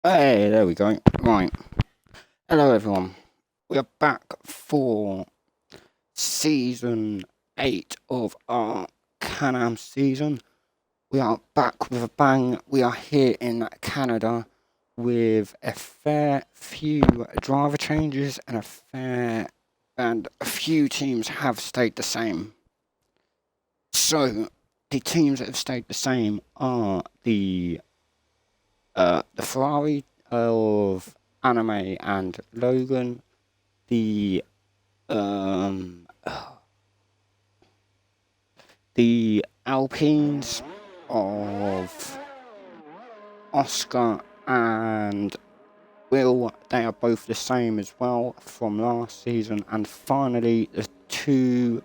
Hey, there we go. Right. Hello, everyone. We are back for season 8 of our CanAm season. We are back with a bang. We are here in Canada with a fair few driver changes and a few teams have stayed the same. So, the teams that have stayed the same are the Ferrari of Anime and Logan, the um, the Alpines of Oscar and Will. They are both the same as well from last season. And finally, the two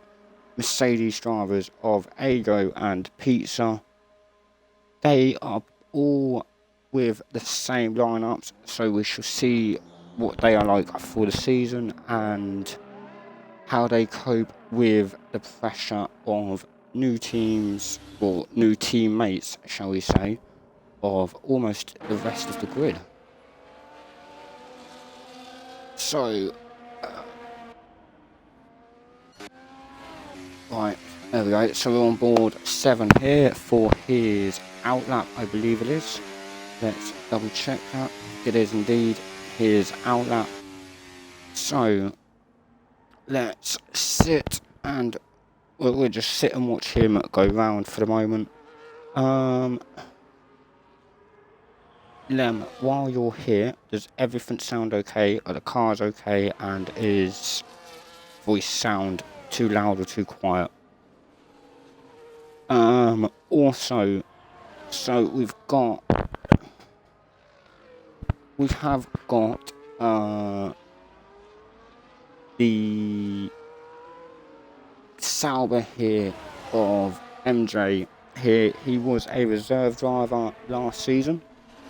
Mercedes drivers of Ego and Pizza. They are all with the same lineups, so we shall see what they are like for the season and how they cope with the pressure of new teams or new teammates, shall we say, of almost the rest of the grid. So, right, there we go. So we're on board 7 here for his outlap, I believe it is. Let's double check that. It is indeed his outlap. So, let's sit and we'll just sit and watch him go round for the moment. Lem, while you're here, does everything sound okay? Are the cars okay? And is voice sound too loud or too quiet? Also, so we have got the Sauber here of MJ here. He was a reserve driver last season.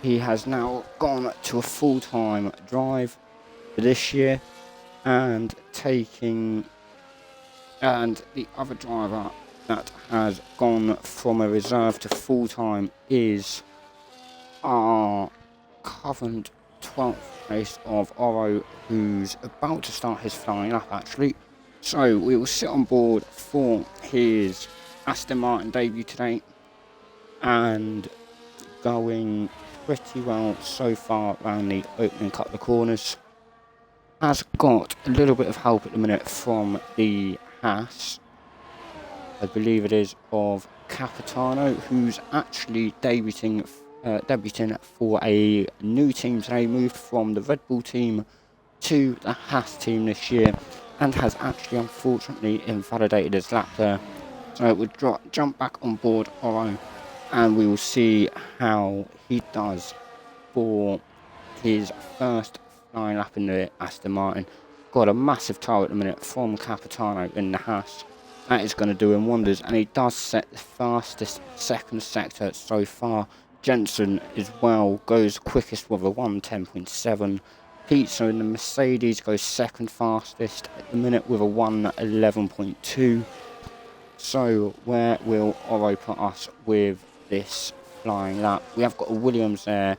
He has now gone to a full-time drive for this year and the other driver that has gone from a reserve to full-time is our current 12th place of Oro, who's about to start his flying up actually. So we will sit on board for his Aston Martin debut today and going pretty well so far around the opening couple of corners. Has got a little bit of help at the minute from the Haas, I believe it is, of Capitano, who's actually debuting for a new team today, moved from the Red Bull team to the Haas team this year, and has actually unfortunately invalidated his lap there. So it would jump back on board Oro, and we will see how he does for his first flying lap in the Aston Martin. Got a massive tow at the minute from Capitano in the Haas. That is going to do him wonders, and he does set the fastest second sector so far. Jensen as well goes quickest with a 1:10.7. Pizza in the Mercedes goes second fastest at the minute with a 1:11.2. So where will Oro put us with this flying lap? We have got a Williams there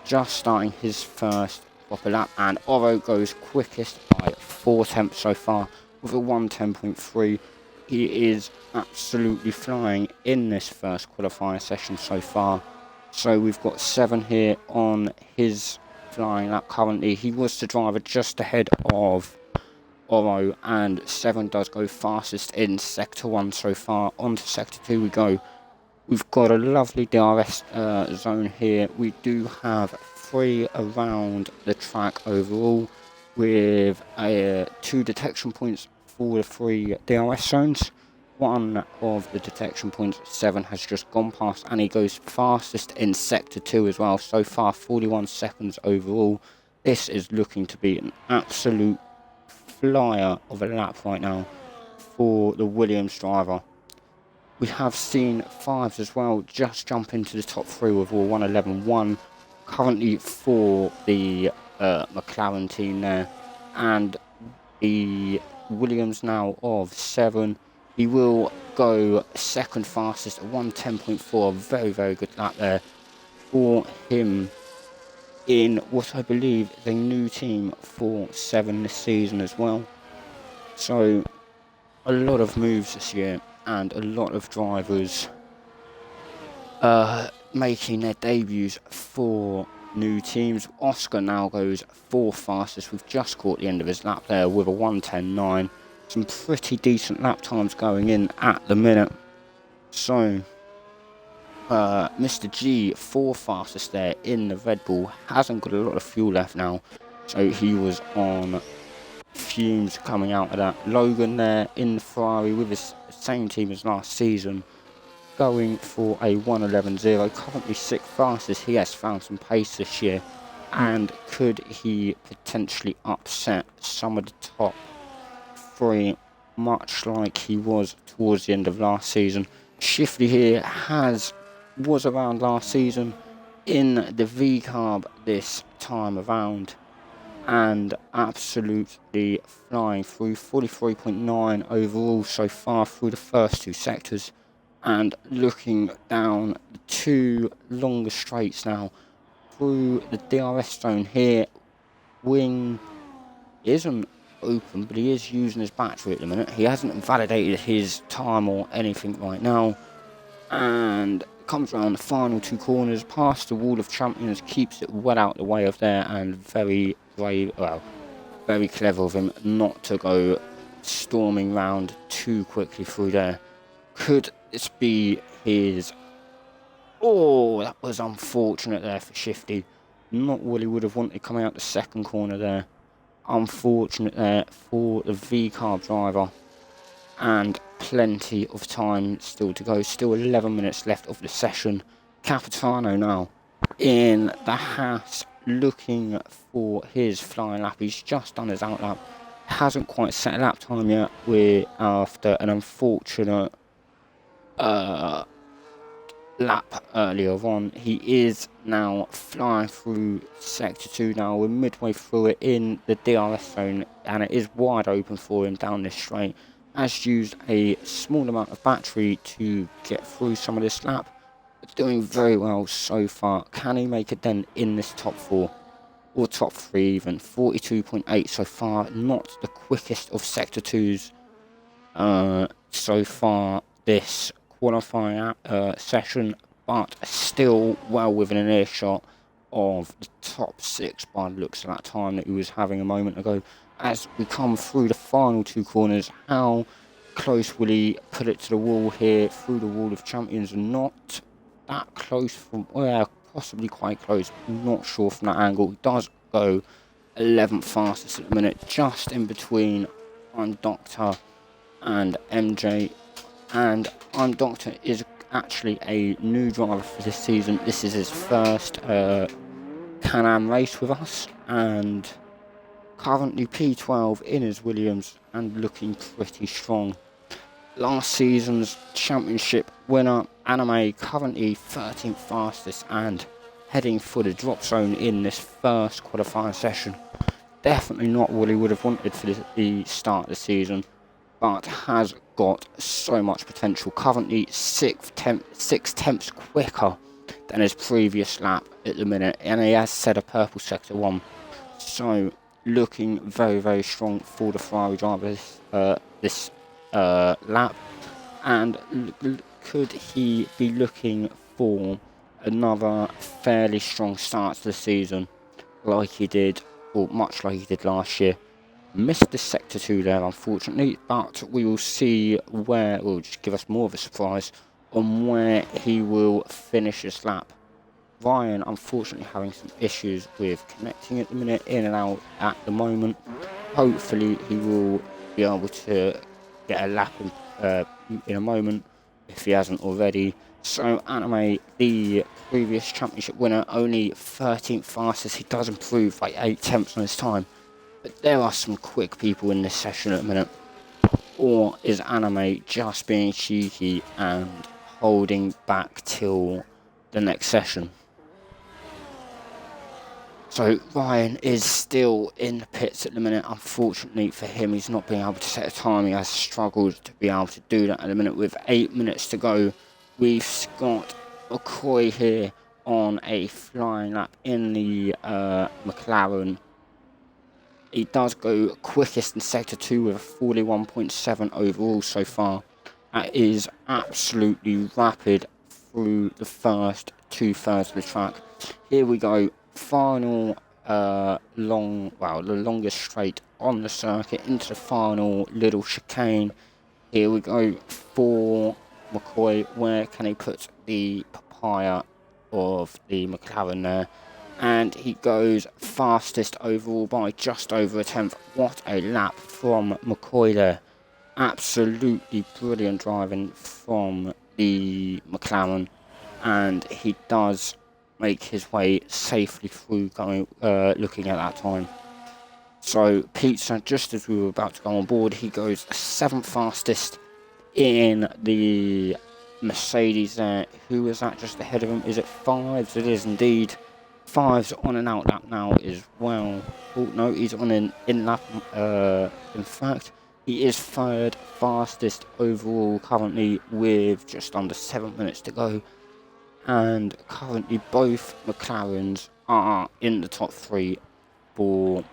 just starting his first proper lap, and Oro goes quickest by 4 tenths so far with a 1:10.3. He is absolutely flying in this first qualifying session so far. So we've got 7 here on his flying lap currently. He was the driver just ahead of Oro, and 7 does go fastest in sector 1 so far. On to sector 2 we go. We've got a lovely DRS zone here. We do have 3 around the track overall, with 2 detection points for the 3 DRS zones. One of the detection points, 7, has just gone past, and he goes fastest in sector 2 as well. So far 41 seconds overall. This is looking to be an absolute flyer of a lap right now for the Williams driver. We have seen 5s as well just jump into the top 3 with all 1:11.1 currently for the McLaren team there, and the Williams now of 7. He will go second fastest at 1:10.4. Very, very good lap there for him in what I believe is a new team for 7 this season as well. So a lot of moves this year and a lot of drivers making their debuts for new teams. Oscar now goes 4th fastest. We've just caught the end of his lap there with a 1:10.9. Some pretty decent lap times going in at the minute. So Mr. G, 4th fastest there in the Red Bull, hasn't got a lot of fuel left now, so he was on fumes coming out of that. Logan there in the Ferrari with his same team as last season, going for a 1:11.0, currently 6th fastest. He has found some pace this year, and could he potentially upset some of the top 3, much like he was towards the end of last season. Shifty here was around last season in the V-Carb this time around, and absolutely flying through. 43.9 overall so far through the first 2 sectors, and looking down the 2 longer straights now through the DRS zone here. Wing isn't open, but he is using his battery at the minute. He hasn't validated his time or anything right now, and comes around the final 2 corners past the wall of champions, keeps it well out the way of there, and very brave, well, very clever of him not to go storming round too quickly through there. Could this be his... Oh, that was unfortunate there for Shifty. Not what he would have wanted coming out the 2nd corner there. Unfortunate there for the V-Carb driver, and plenty of time still to go. Still 11 minutes left of the session. Capitano now in the Haas, looking for his flying lap. He's just done his out lap, hasn't quite set a lap time yet. We're after an unfortunate lap earlier on. He is now flying through sector 2 now. We're midway through it in the DRS zone, and it is wide open for him down this straight. Has used a small amount of battery to get through some of this lap, but doing very well so far. Can he make a dent in this top 4 or top 3 even? 42.8 so far, not the quickest of sector 2s so far this qualifying session, but still well within an earshot of the top 6 by the looks of that time that he was having a moment ago. As we come through the final 2 corners, how close will he put it to the wall here, through the wall of champions? Not that close from, well, possibly quite close, not sure from that angle. He does go 11th fastest at the minute, just in between I'm Doctor and MJ. And I'm Doctor is actually a new driver for this season. This is his first CanAm race with us, and currently P12 in his Williams and looking pretty strong. Last season's championship winner, Anime, currently 13th fastest and heading for the drop zone in this first qualifying session. Definitely not what he would have wanted for the start of the season, but has got so much potential. Currently 6 tenths quicker than his previous lap at the minute, and he has set a purple sector 1. So looking very, very strong for the Ferrari driver this lap. And could he be looking for another fairly strong start to the season, like he did, or much like he did last year? Missed the sector 2 there, unfortunately, but we will see where it will just give us more of a surprise on where he will finish his lap. Ryan, unfortunately, having some issues with connecting at the minute, in and out at the moment. Hopefully, he will be able to get a lap in a moment, if he hasn't already. So, Anime, the previous championship winner, only 13th fastest. He does improve by 8 tenths on his time. But there are some quick people in this session at the minute. Or is Anime just being cheeky and holding back till the next session? So Ryan is still in the pits at the minute. Unfortunately for him, he's not being able to set a time. He has struggled to be able to do that at the minute with 8 minutes to go. We've got McCoy here on a flying lap in the McLaren. He does go quickest in Sector 2 with a 41.7 overall so far. That is absolutely rapid through the first 2/3 of the track. Here we go, final the longest straight on the circuit into the final little chicane. Here we go for McCoy. Where can he put the papaya of the McLaren there? And he goes fastest overall by just over a tenth. What a lap from McCoy there. Absolutely brilliant driving from the McLaren, and he does make his way safely through looking at that time. So Pizza, just as we were about to go on board, he goes 7th fastest in the Mercedes there. Who is that just ahead of him? Is it Fives? It is indeed. Fives on an out lap now as well. Oh no, he's on an in lap. In fact, he is 3rd fastest overall currently with just under 7 minutes to go. And currently both McLarens are in the top 3 for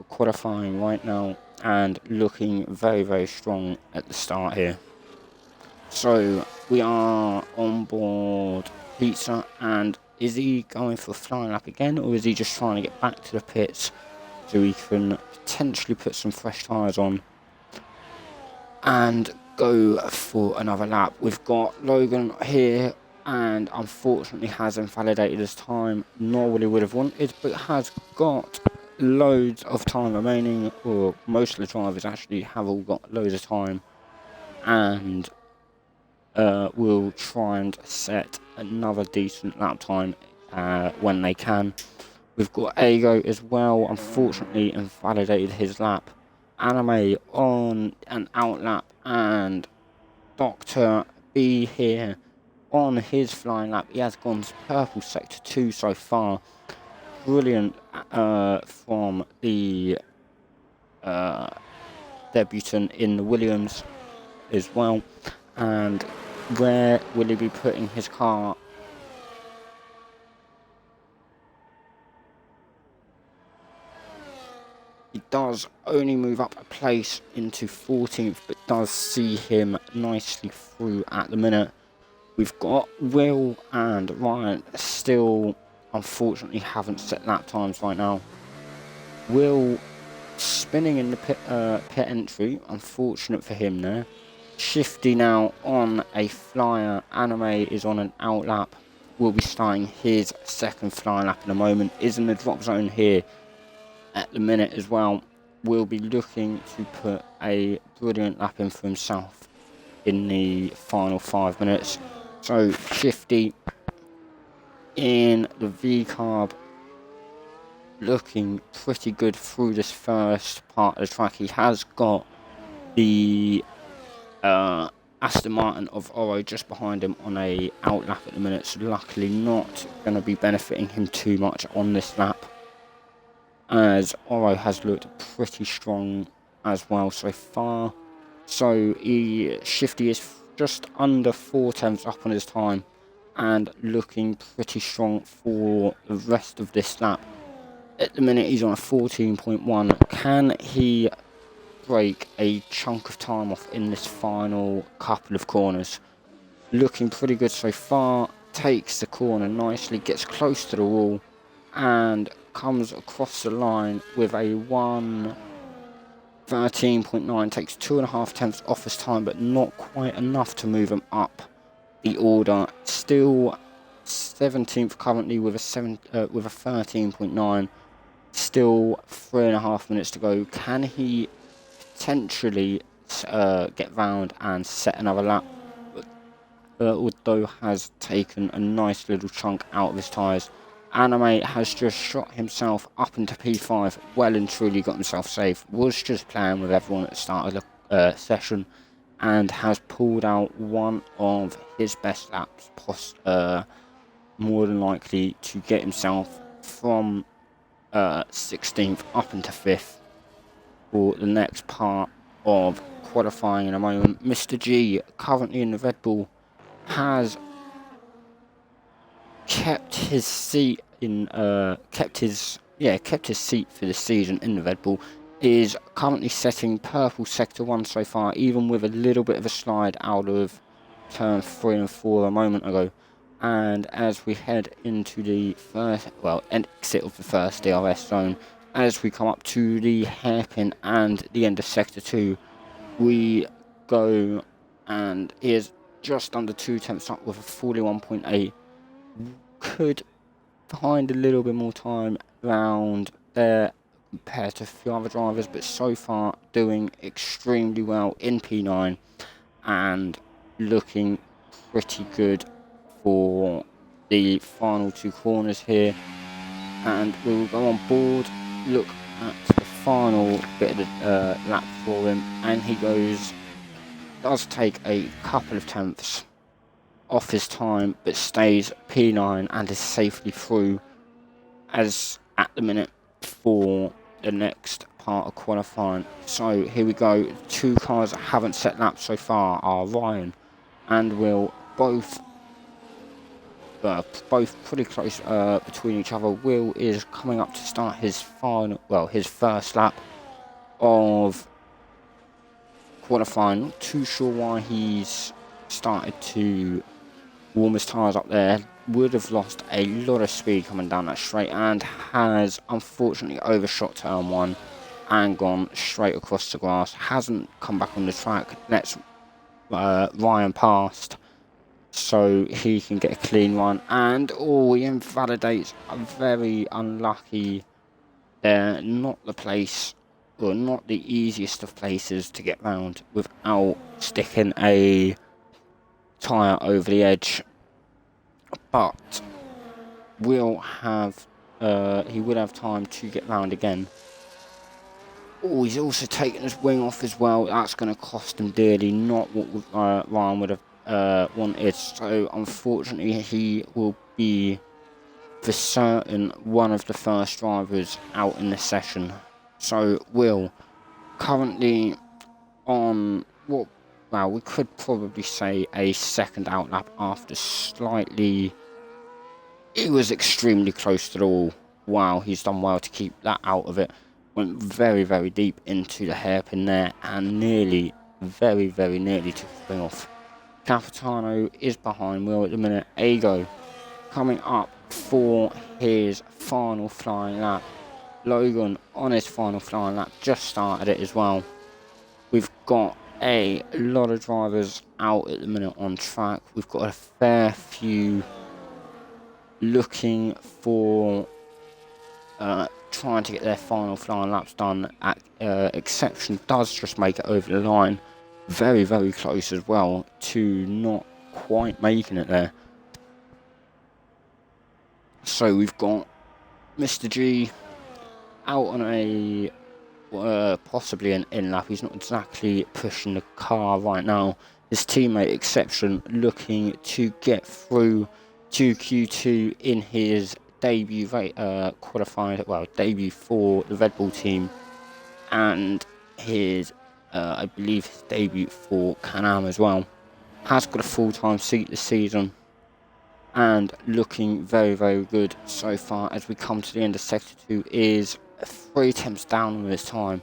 qualifying right now and looking very, very strong at the start here. So we are on board Pizza, and is he going for a flying lap again, or is he just trying to get back to the pits so he can potentially put some fresh tyres on and go for another lap? We've got Logan here, and unfortunately has invalidated his time. Not what he would have wanted, but has got loads of time remaining, or most of the drivers actually have all got loads of time, and will try and set another decent lap time when they can. We've got Ego as well, unfortunately invalidated his lap. Anime on an out lap, and Dr. B here on his flying lap. He has gone purple Sector 2 so far. Brilliant from the debutant in the Williams as well. And where will he be putting his car? He does only move up a place into 14th, but does see him nicely through at the minute. We've got Will and Ryan still, unfortunately, haven't set lap times right now. Will spinning in the pit entry, unfortunate for him there. Shifty now on a flyer. Anime is on an out lap. Will be starting his second flying lap in a moment. Is in the drop zone here at the minute as well. Will be looking to put a brilliant lap in for himself in the final 5 minutes. So Shifty in the V-carb, looking pretty good through this first part of the track. He has got the Aston Martin of Oro just behind him on a out lap at the minute, so luckily not going to be benefiting him too much on this lap, as Oro has looked pretty strong as well so far. So Shifty is just under 4/10 up on his time and looking pretty strong for the rest of this lap. At the minute he's on a 14.1. Can he break a chunk of time off in this final couple of corners? Looking pretty good so far. Takes the corner nicely, gets close to the wall, and comes across the line with a 1:13.9. Takes 2.5 tenths off his time, but not quite enough to move him up the order. Still 17th currently with a 13.9. Still 3.5 minutes to go. Can he potentially get round and set another lap? Although has taken a nice little chunk out of his tyres. Anime has just shot himself up into P5, well and truly got himself safe. Was just playing with everyone at the start of the session, and has pulled out one of his best laps, more than likely to get himself from 16th up into 5th for the next part of qualifying in a moment. Mr. G, currently in the Red Bull, has kept his seat kept his seat for the season in the Red Bull, is currently setting purple sector 1 so far, even with a little bit of a slide out of turn 3 and 4 a moment ago. And as we head into the exit of the first DRS zone, as we come up to the hairpin and the end of sector 2, we go, and he is just under 2 tenths up with a 41.8. Could find a little bit more time around there compared to a few other drivers, but so far doing extremely well in P9 and looking pretty good for the final 2 corners here. And we will go on board, look at the final bit of the lap for him, and he does take a couple of tenths off his time, but stays P9 and is safely through as at the minute for the next part of qualifying. So here we go. 2 cars that haven't set laps so far are Ryan and Will, both pretty close between each other. Will is coming up to start his first lap of qualifying. Not too sure why he's started to warm his tyres up there. Would have lost a lot of speed coming down that straight and has unfortunately overshot turn 1 and gone straight across the grass. Hasn't come back on the track. Lets Ryan past so he can get a clean run, and he invalidates. Very unlucky there. Not the easiest of places to get round without sticking a tyre over the edge, but he will have time to get round again. He's also taken his wing off as well. That's going to cost him dearly. Not what Ryan would have wanted. So unfortunately, he will be for certain one of the first drivers out in the session. So Will currently on we could probably say a second outlap after slightly. He was extremely close to the wall. Wow, he's done well to keep that out of it. Went very, very deep into the hairpin there and very, very nearly took the thing off. Capitano is behind Will at the minute. Ago coming up for his final flying lap. Logan on his final flying lap just started it as well. We've got a lot of drivers out at the minute on track. We've got a fair few looking for trying to get their final flying laps done. Exception does just make it over the line. Very, very close as well to not quite making it there. So we've got Mr. G out on a possibly an in lap. He's not exactly pushing the car right now. His teammate Exception looking to get through to Q2 in his debut debut for the Red Bull team, and his I believe his debut for CanAm as well. Has got a full-time seat this season and looking very, very good so far. As we come to the end of sector 2, is 3 attempts down on his time.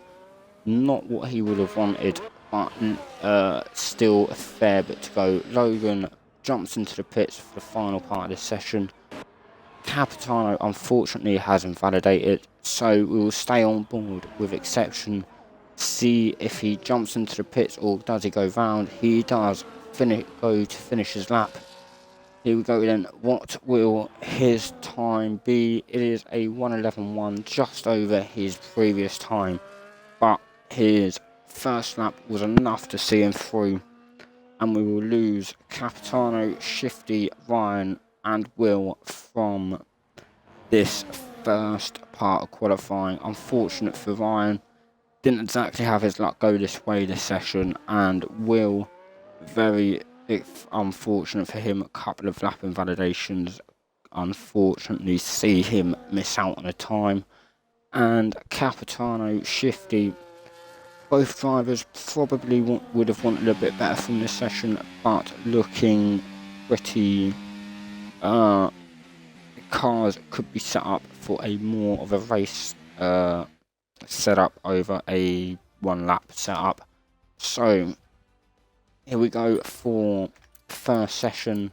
Not what he would have wanted, but still a fair bit to go. Logan jumps into the pits for the final part of this session. Capitano unfortunately has invalidated, so we will stay on board with Exception, see if he jumps into the pits or does he go round. He does go to finish his lap. Here we go then. What will his time be? It is a 1:11.1, just over his previous time, but his first lap was enough to see him through, and we will lose Capitano, Shifty, Ryan and Will from this first part of qualifying. Unfortunate for Ryan, didn't exactly have his luck go this way this session, and Will, very unfortunate for him, a couple of lap invalidations unfortunately see him miss out on a time. And Capitano, Shifty, both drivers probably would have wanted a bit better from this session, but looking pretty cars could be set up for a more of a race setup over a 1 lap setup. So here we go for first session.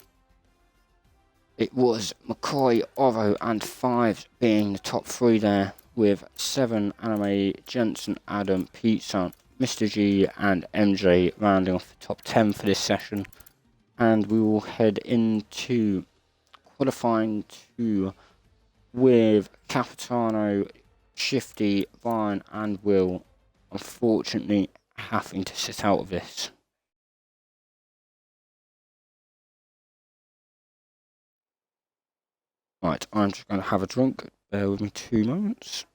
It was McCoy, Oro and Fives being the top 3 there, with 7 Anime, Jensen, Adam, Pizza, Mr. G and MJ rounding off the top 10 for this session. And we will head into qualifying 2 with Capitano, Shifty, Ryan and Will unfortunately having to sit out of this. Right, I'm just going to have a drink. Bear with me 2 moments.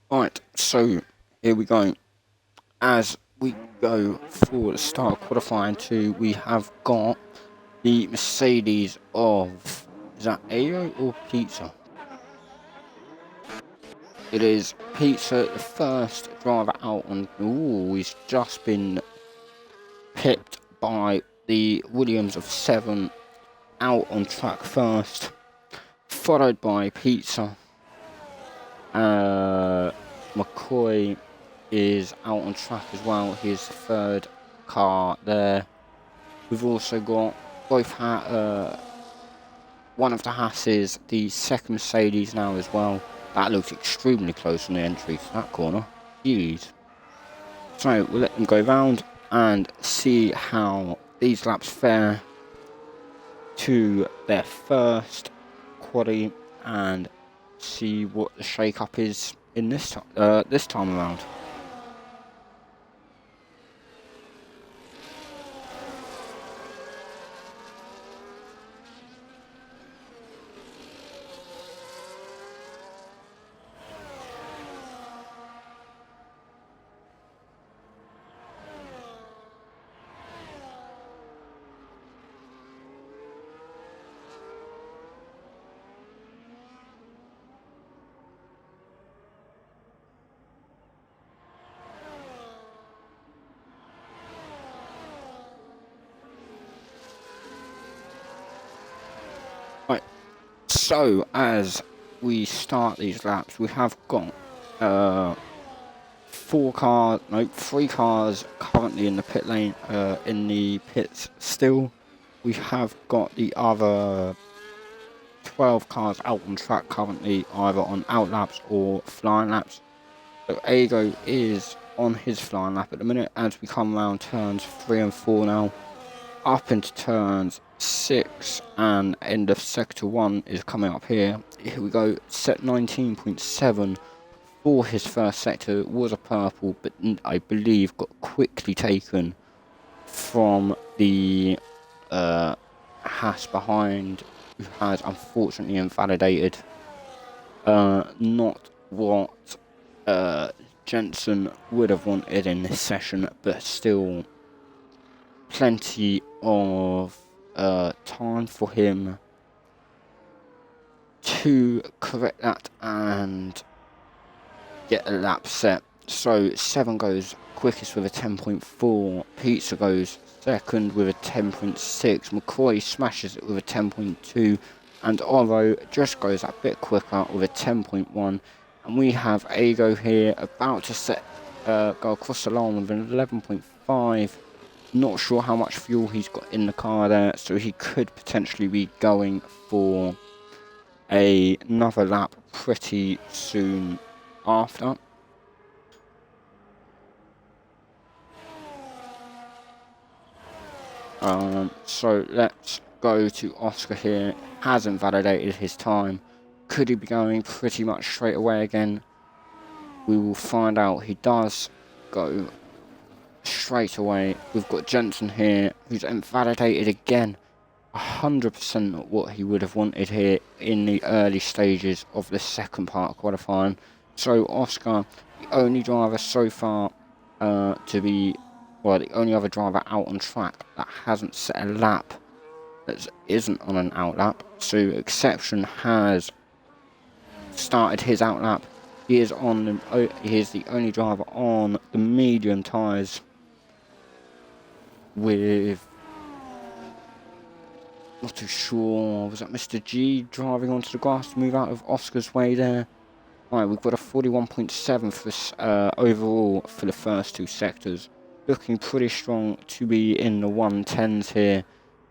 Right, so here we go. As we go for the start of qualifying 2, we have got the Mercedes of, is that Ayo or Pizza? It is Pizza, the first driver out on, he's just been pipped by the Williams of 7 out on track first, followed by Pizza. McCoy is out on track as well, his 3rd car there. We've also got both one of the Hasses, the 2nd Mercedes now as well. That looks extremely close on the entry to that corner. Jeez. So we'll let them go round and see how these laps fare to their first quali and see what the shake-up is in this time around. Right, so as we start these laps, we have got 3 cars currently in the pit lane, in the pits still. We have got the other 12 cars out on track currently, either on out laps or flying laps. So Ago is on his flying lap at the minute as we come around turns 3 and 4 now. Up into turns 6 and end of sector 1 is coming up here. Here we go, set 19.7 for his first sector. It was a purple, but I believe got quickly taken from the Haas behind, who has unfortunately invalidated. Not what Jensen would have wanted in this session, but still plenty of time for him to correct that and get a lap set. So 7 goes quickest with a 10.4, Pizza goes second with a 10.6, McCoy smashes it with a 10.2, and Oro just goes that bit quicker with a 10.1. And we have Ago here about to go across the line with an 11.5. Not sure how much fuel he's got in the car there, so he could potentially be going for another lap pretty soon after. So let's go to Oscar here. Hasn't validated his time. Could he be going pretty much straight away again? We will find out. He does go straight away. We've got Jensen here, who's invalidated again. 100% what he would have wanted here in the early stages of the second part of qualifying. So Oscar, the only driver so far to be well, the only other driver out on track that hasn't set a lap that isn't on an outlap. So Exception has started his outlap. He is the only driver on the medium tyres, with, not too sure, was that Mr. G driving onto the grass to move out of Oscar's way there? Right, we've got a 41.7 for this, overall for the first two sectors. Looking pretty strong to be in the 110s here.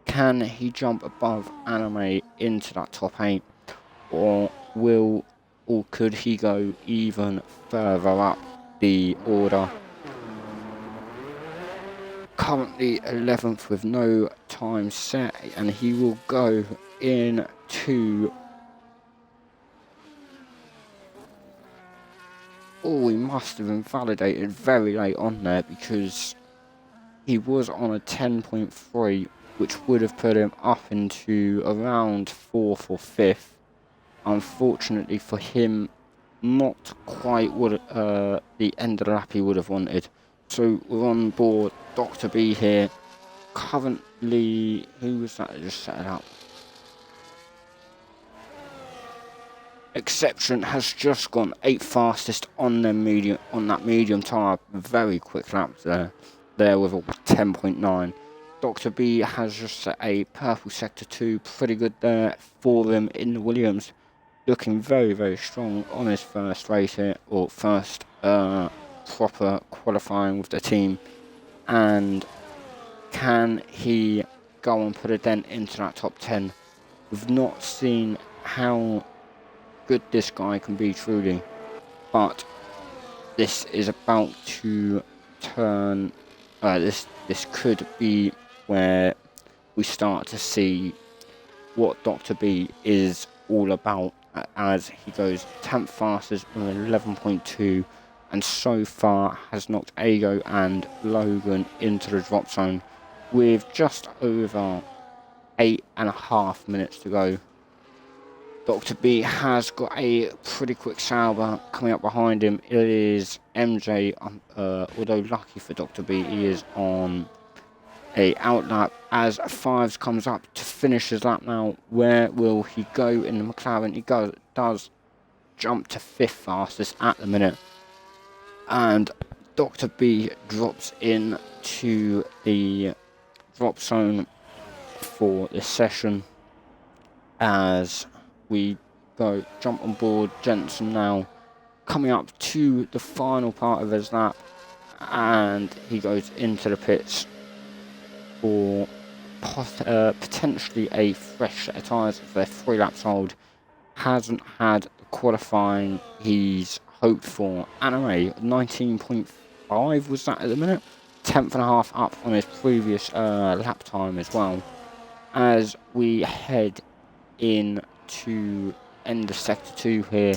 Can he jump above Anime into that top 8? Or could he go even further up the order? Currently 11th with no time set, and he will go into... Oh, he must have invalidated very late on there, because he was on a 10.3, which would have put him up into around 4th or 5th. Unfortunately for him, not quite what the end of the lap he would have wanted. So we're on board Dr. B here. Currently, who was that just set it up? Exception has just gone 8th fastest on that medium tyre. Very quick lap there with a 10.9. Dr. B has just set a purple sector 2, pretty good there for him in the Williams. Looking very, very strong on his first race here, or first proper qualifying with the team. And can he go and put a dent into that top 10? We've not seen how good this guy can be truly, but this is about to turn, this could be where we start to see what Dr. B is all about, as he goes 10th fastest with 11.2, and so far has knocked Ago and Logan into the drop zone with just over 8.5 minutes to go. Dr. B has got a pretty quick Sauber coming up behind him. It is MJ, although lucky for Dr. B, he is on a outlap as Fives comes up to finish his lap now. Where will he go in the McLaren? He does jump to 5th fastest at the minute. And Dr. B drops in to the drop zone for this session as we jump on board Jensen now, coming up to the final part of his lap, and he goes into the pits for potentially a fresh set of tyres. They're 3 laps old. Hasn't had the qualifying he's hoped for. Anime 19.5 was that at the minute, 10.5 up on his previous lap time as well. As we head in to end of sector 2 here,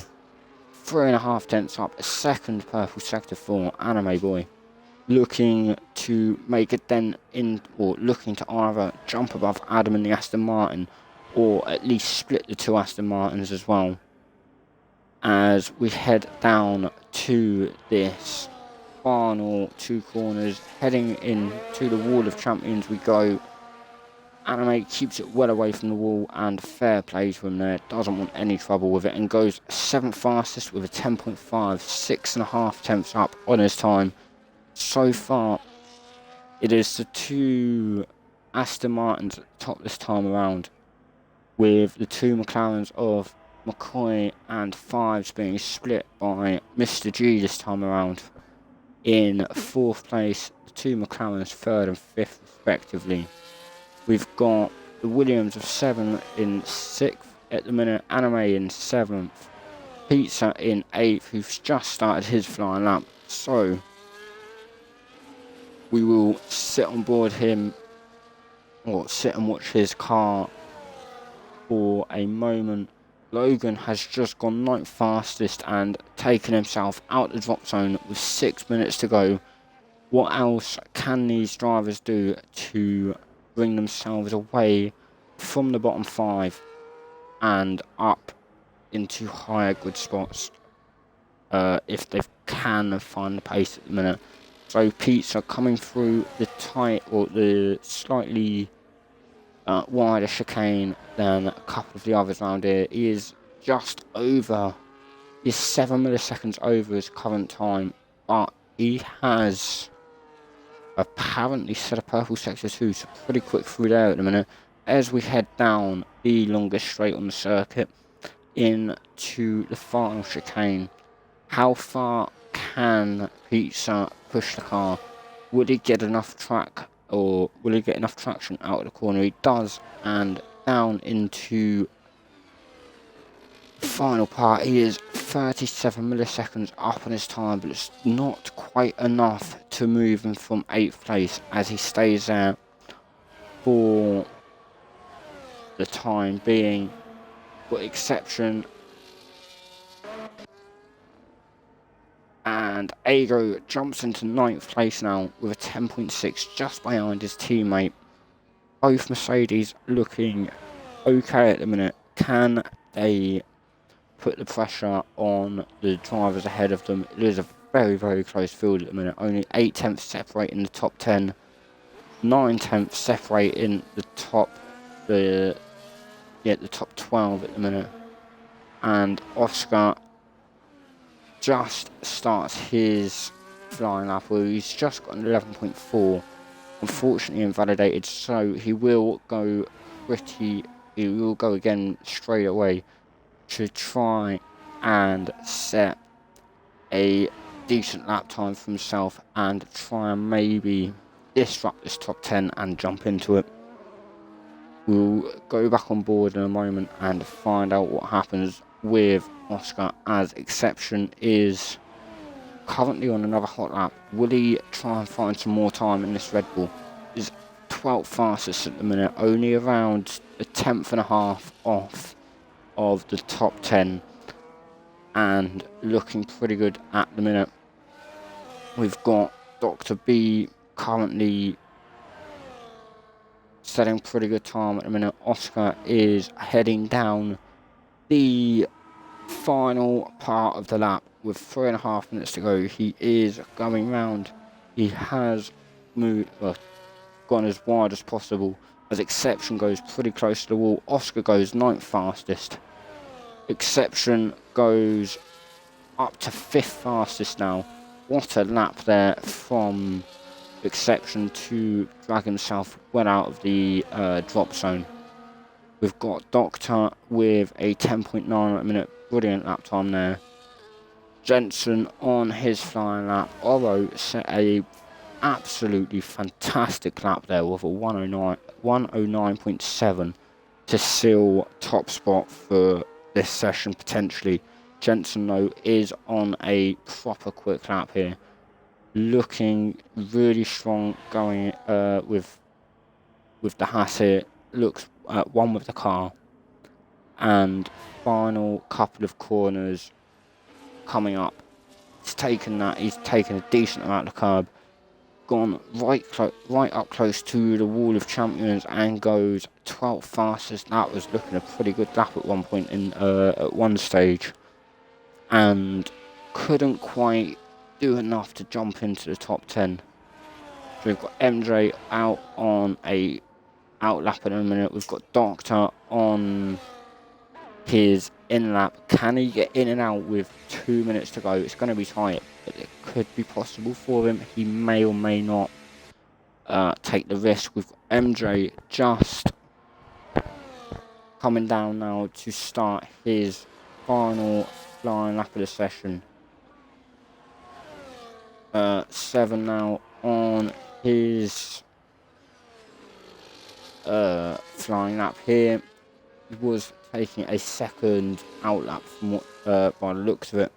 3.5 tenths up, a second purple sector for Anime Boy, looking to make a dent in, or looking to either jump above Adam and the Aston Martin, or at least split the 2 Aston Martins as well. As we head down to this final 2 corners, heading into the Wall of Champions we go. Anime keeps it well away from the wall, and fair play to him there, doesn't want any trouble with it, and goes 7th fastest with a 10.5, 6.5 tenths up on his time. So far, it is the 2 Aston Martins at the top this time around, with the 2 McLarens of McCoy and Fives being split by Mr. G this time around. In 4th place, the 2 McLarens 3rd and 5th respectively. We've got the Williams of 7 in 6th at the minute, Anime in 7th, Pizza in 8th, who's just started his flying lap. So we will sit on board him, or sit and watch his car for a moment. Logan has just gone 9th fastest and taken himself out the drop zone with 6 minutes to go. What else can these drivers do to bring themselves away from the bottom 5 and up into higher good spots, if they can find the pace at the minute? So Pizza coming through the tight or the slightly wider chicane than a couple of the others around here. He is just over, he's 7 milliseconds over his current time, but he has apparently set a purple sector 2, so pretty quick through there at the minute. As we head down the longest straight on the circuit into the final chicane, how far can Pizza push the car? Would he get enough track, or will he get enough traction out of the corner? He does, and down into the final part, he is 37 milliseconds up on his time, but it's not quite enough to move him from 8th place as he stays there for the time being. But exception, and Ago jumps into 9th place now with a 10.6 just behind his teammate. Both Mercedes looking okay at the minute. Can they put the pressure on the drivers ahead of them? It is a very, very close field at the minute. Only 8 tenths separating the top 10, 9 tenths separating the top, the top 12 at the minute. And Oscar just starts his flying lap where he's just got an 11.4. Unfortunately invalidated, so he will go again straight away to try and set a decent lap time for himself and try and maybe disrupt this top 10 and jump into it. We'll go back on board in a moment and find out what happens with Oscar, as Exception is currently on another hot lap. Will he try and find some more time in this Red Bull? Is 12th fastest at the minute, only around a 10.5 off of the top 10, and looking pretty good at the minute. We've got Dr. B currently setting pretty good time at the minute. Oscar is heading down the final part of the lap with 3.5 minutes to go. He is going round. He has moved, gone as wide as possible, as Exception goes pretty close to the wall. Oscar goes 9th fastest. Exception goes up to 5th fastest now. What a lap there from Exception to drag himself well out of the drop zone. We've got Doctor with a 10.9 at a minute. Brilliant lap time there. Jensen on his flying lap. Oro set a absolutely fantastic lap there with a 109.7 to seal top spot for this session potentially. Jensen though is on a proper quick lap here, looking really strong going with the Haas here. Looks at one with the car, and final couple of corners coming up. He's taken a decent amount of curb, gone right up close to the wall of champions, and goes 12th fastest. That was looking a pretty good lap at one point in at one stage, and couldn't quite do enough to jump into the top 10. So we've got MJ out on a outlap in a minute. We've got Doctor on his in lap. Can he get in and out with 2 minutes to go? It's going to be tight, but it could be possible for him. He may or may not take the risk. We've got MJ just coming down now to start his final flying lap of the session. 7 now on his flying lap here. He was taking a second outlap from what, by the looks of it.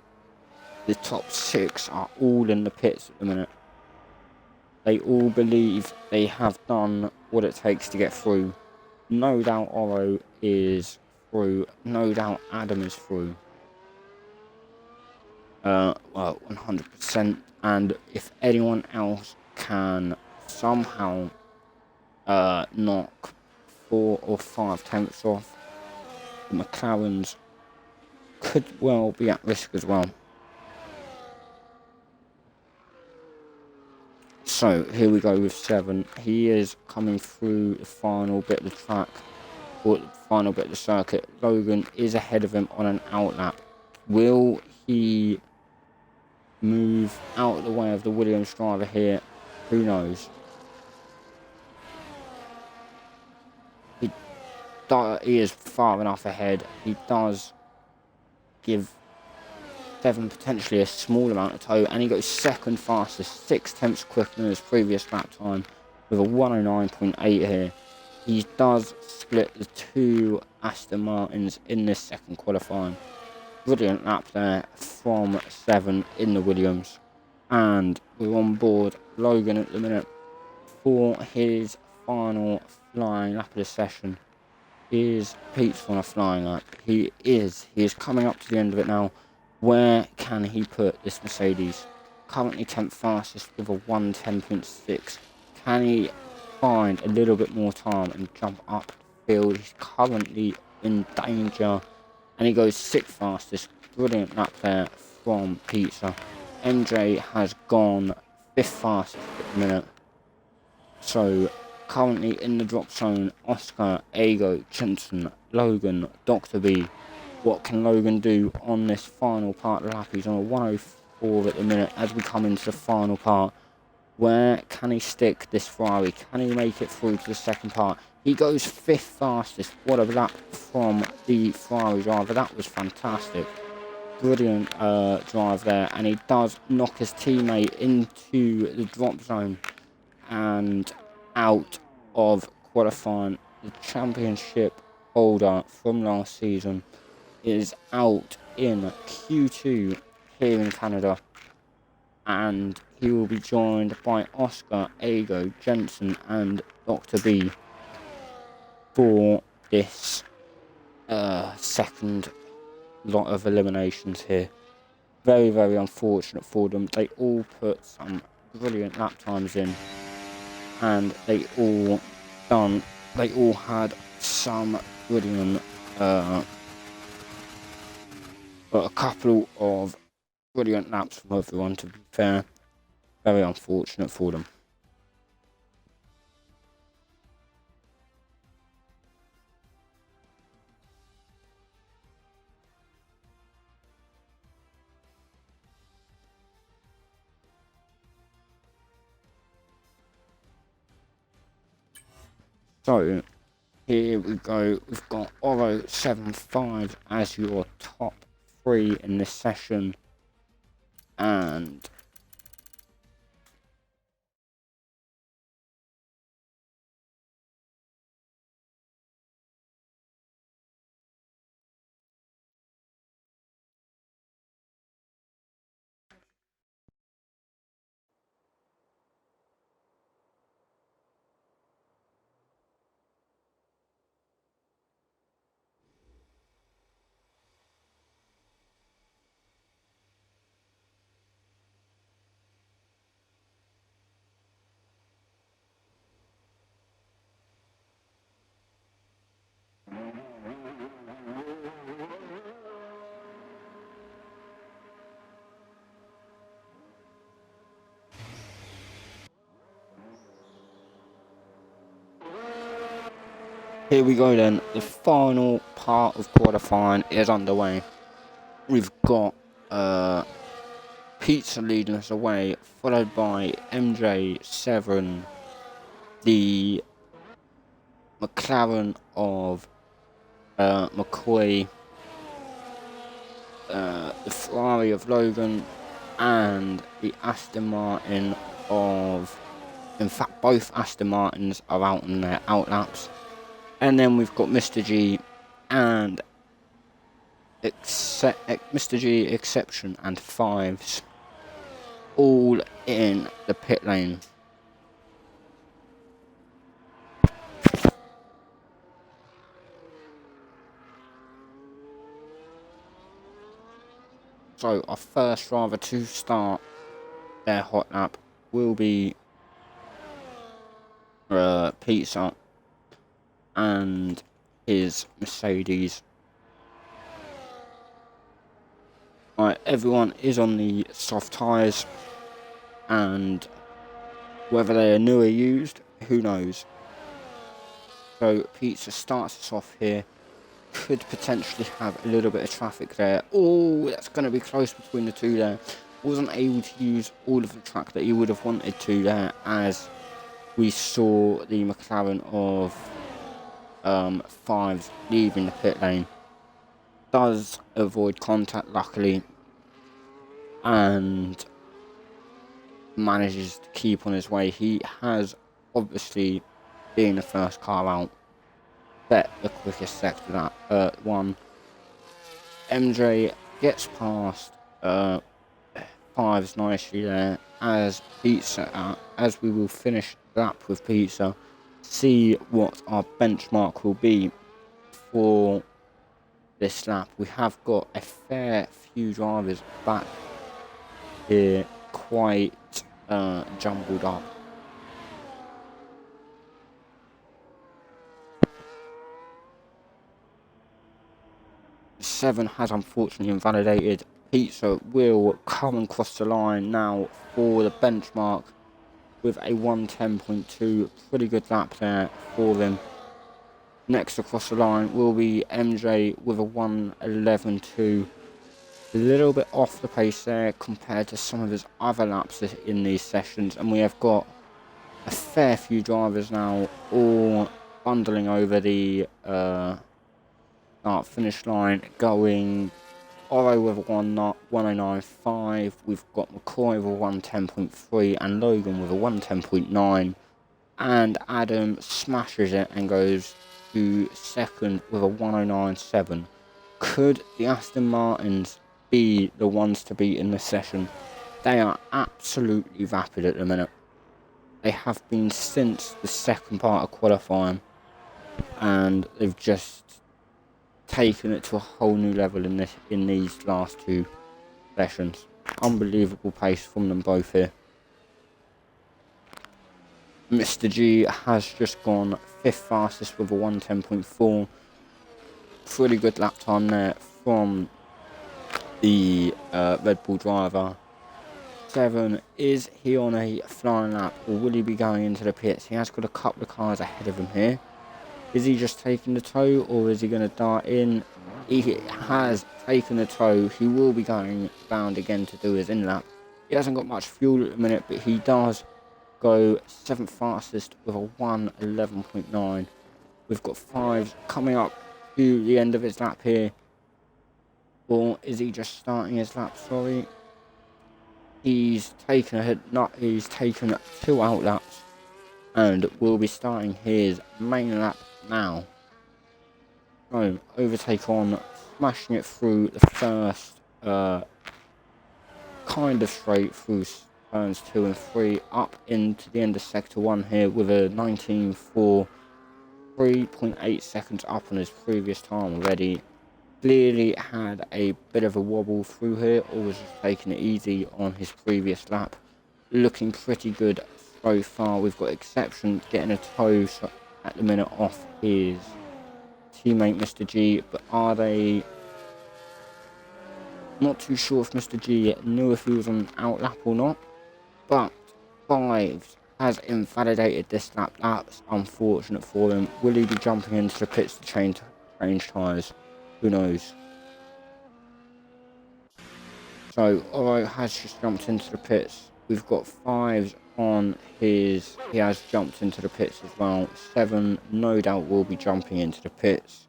The top 6 are all in the pits at the minute. They all believe they have done what it takes to get through. No doubt Oro is through. No doubt Adam is through. Well, 100%. And if anyone else can somehow knock 4 or 5 tenths off, the McLarens could well be at risk as well. So here we go with 7. He is coming through the final bit of the track, or the final bit of the circuit. Logan is ahead of him on an outlap. Will he move out of the way of the Williams driver here? Who knows? He is far enough ahead. He does give 7 potentially a small amount of toe, and he goes second fastest, 6/10 quicker than his previous lap time with a 109.8 here. He does split the 2 Aston Martins in this second qualifying. Brilliant lap there from 7 in the Williams, and we're on board Logan at the minute for his final flying lap of the session. Is Pete's on a flying lap? He is coming up to the end of it now. Where can he put this Mercedes? Currently 10th fastest with a 1:10.6. Can he find a little bit more time and jump up the field? He's currently in danger, and he goes 6th fastest. Brilliant lap there from Pizza. MJ has gone 5th fastest at the minute. So currently in the drop zone, Oscar, Ego, Jensen, Logan, Dr. B. What can Logan do on this final part of the lap? He's on a 104 at the minute as we come into the final part. Where can he stick this Ferrari? Can he make it through to the second part? He goes 5th fastest. What a lap from the Ferrari driver. That was fantastic. Brilliant drive there. And he does knock his teammate into the drop zone and out of qualifying. The championship holder from last season is out in Q2 here in Canada, and he will be joined by Oscar, Ego, Jensen and Dr. B for this second lot of eliminations here. Very, very unfortunate for them. They all put some brilliant lap times in, and they all had some brilliant a couple of brilliant laps from everyone, to be fair. Very unfortunate for them. So here we go. We've got Oro 7.5 as your top 3 in this session, and here we go then. The final part of qualifying is underway. We've got Pizza leading us away, followed by MJ7, the McLaren of McCoy, the Ferrari of Logan, and the Aston Martin of... In fact, both Aston Martins are out on their outlaps. And then we've got Mr. G and Mr. G Exception and Fives all in the pit lane. So our first driver to start their hot lap will be Pizza and his Mercedes. Right, everyone is on the soft tyres, and Whether they are new or used, who knows. So Pizza starts us off here. Could potentially have a little bit of traffic there. Oh, that's going to be close between the two there. Wasn't able to use all of the track that you would have wanted to there, as we saw the McLaren of Fives leaving the pit lane. Does avoid contact, luckily, and manages to keep on his way. He has obviously, being the first car out, bet the quickest sector that one. MJ gets past Fives nicely there, as Pizza, as we will finish lap with Pizza, see what our benchmark will be for this lap. We have got a fair few drivers back here, quite jumbled up. Seven has unfortunately invalidated. Pizza will come and cross the line now for the benchmark with a 1:10.2. Pretty good lap there for them. Next across the line will be MJ with a 1:11.2. A little bit off the pace there compared to some of his other laps in these sessions, and we have got a fair few drivers now all bundling over the finish line, going Oro with a 1:09.5, we've got McCoy with a 1:10.3 and Logan with a 1:10.9, and Adam smashes it and goes to second with a 1:09.7. Could the Aston Martins be the ones to beat in this session? They are absolutely vapid at the minute. They have been since the second part of qualifying, and they've just taken it to a whole new level in these last two sessions. Unbelievable pace from them both here. Mr. G has just gone 5th fastest with a 1:10.4. Pretty good lap time there from the Red Bull driver. 7, is he on a flying lap, or will he be going into the pits? He has got a couple of cars ahead of him here. Is he just taking the tow, or is he going to dart in? He has taken the tow. He will be going round again to do his in-lap. He hasn't got much fuel at the minute, but he does go 7th fastest with a 1:11.9. We've got 5 coming up to the end of his lap here. Or is he just starting his lap? Sorry. He's taken a hit. He's taken 2 out laps, and will be starting his main lap now. So, overtake on, smashing it through the first kind of straight through turns 2 and 3, up into the end of sector 1 here with a 19.4, 3.8 seconds up on his previous time already. Clearly had a bit of a wobble through here, or was just taking it easy on his previous lap. Looking pretty good so far. We've got Exception getting a tow at the minute off his teammate Mr. G, but are they... Not too sure if Mr. G knew if he was on out lap or not, but Fives has invalidated this lap. That's unfortunate for him. Will he be jumping into the pits to change tyres? Who knows? So Oro has just jumped into the pits. We've got 5s on his... He has jumped into the pits as well. 7 no doubt will be jumping into the pits,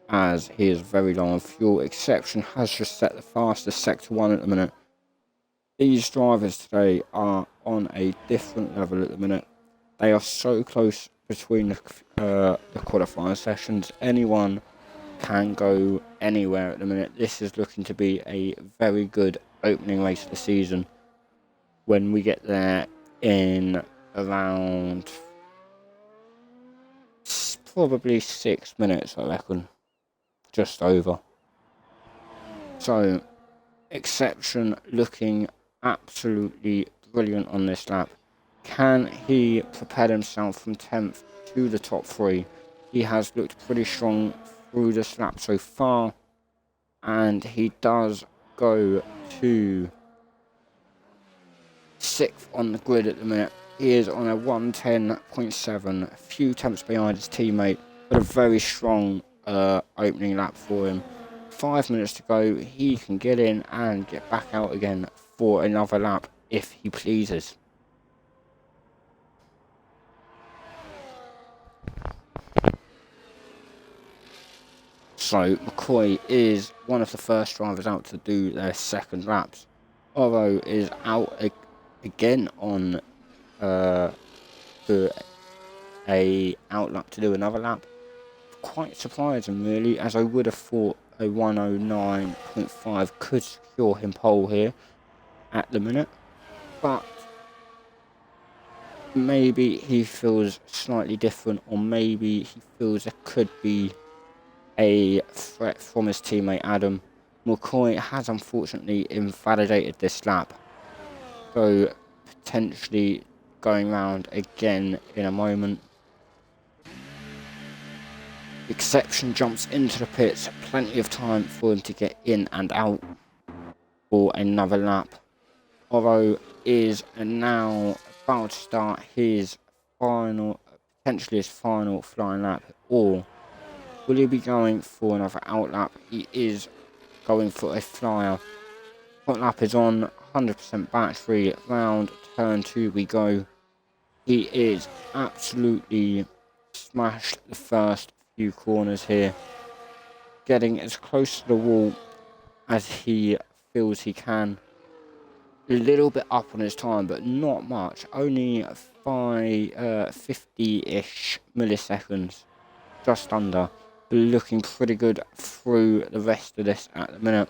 as he is very low on fuel. Exception has just set the fastest sector 1 at the minute. These drivers today are on a different level at the minute. They are so close between the qualifying sessions. Anyone can go anywhere at the minute. This is looking to be a very good opening race of the season when we get there in around probably 6 minutes, I reckon. Just over. So, Exception looking absolutely brilliant on this lap. Can he propel himself from 10th to the top 3? He has looked pretty strong through this lap so far, and he does go to 6th on the grid at the minute. He is on a 110.7, a few tenths behind his teammate, but a very strong opening lap for him. 5 minutes to go, he can get in and get back out again for another lap if he pleases. So McCoy is one of the first drivers out to do their second laps. Oro is out again on to a out lap to do another lap. Quite surprising really, as I would have thought a 109.5 could secure him pole here at the minute, but maybe he feels slightly different, or maybe he feels there could be a threat from his teammate Adam. McCoy has unfortunately invalidated this lap, so potentially going round again in a moment. Exception jumps into the pits, plenty of time for him to get in and out for another lap. Oro is now about to start his final, potentially his final flying lap, or will he be going for another out lap? He is going for a flyer. Hot lap is on, 100% battery, round turn 2 we go. He is absolutely smashed the first few corners here, getting as close to the wall as he feels he can. A little bit up on his time, but not much, only 50-ish milliseconds, just under. Looking pretty good through the rest of this at the minute.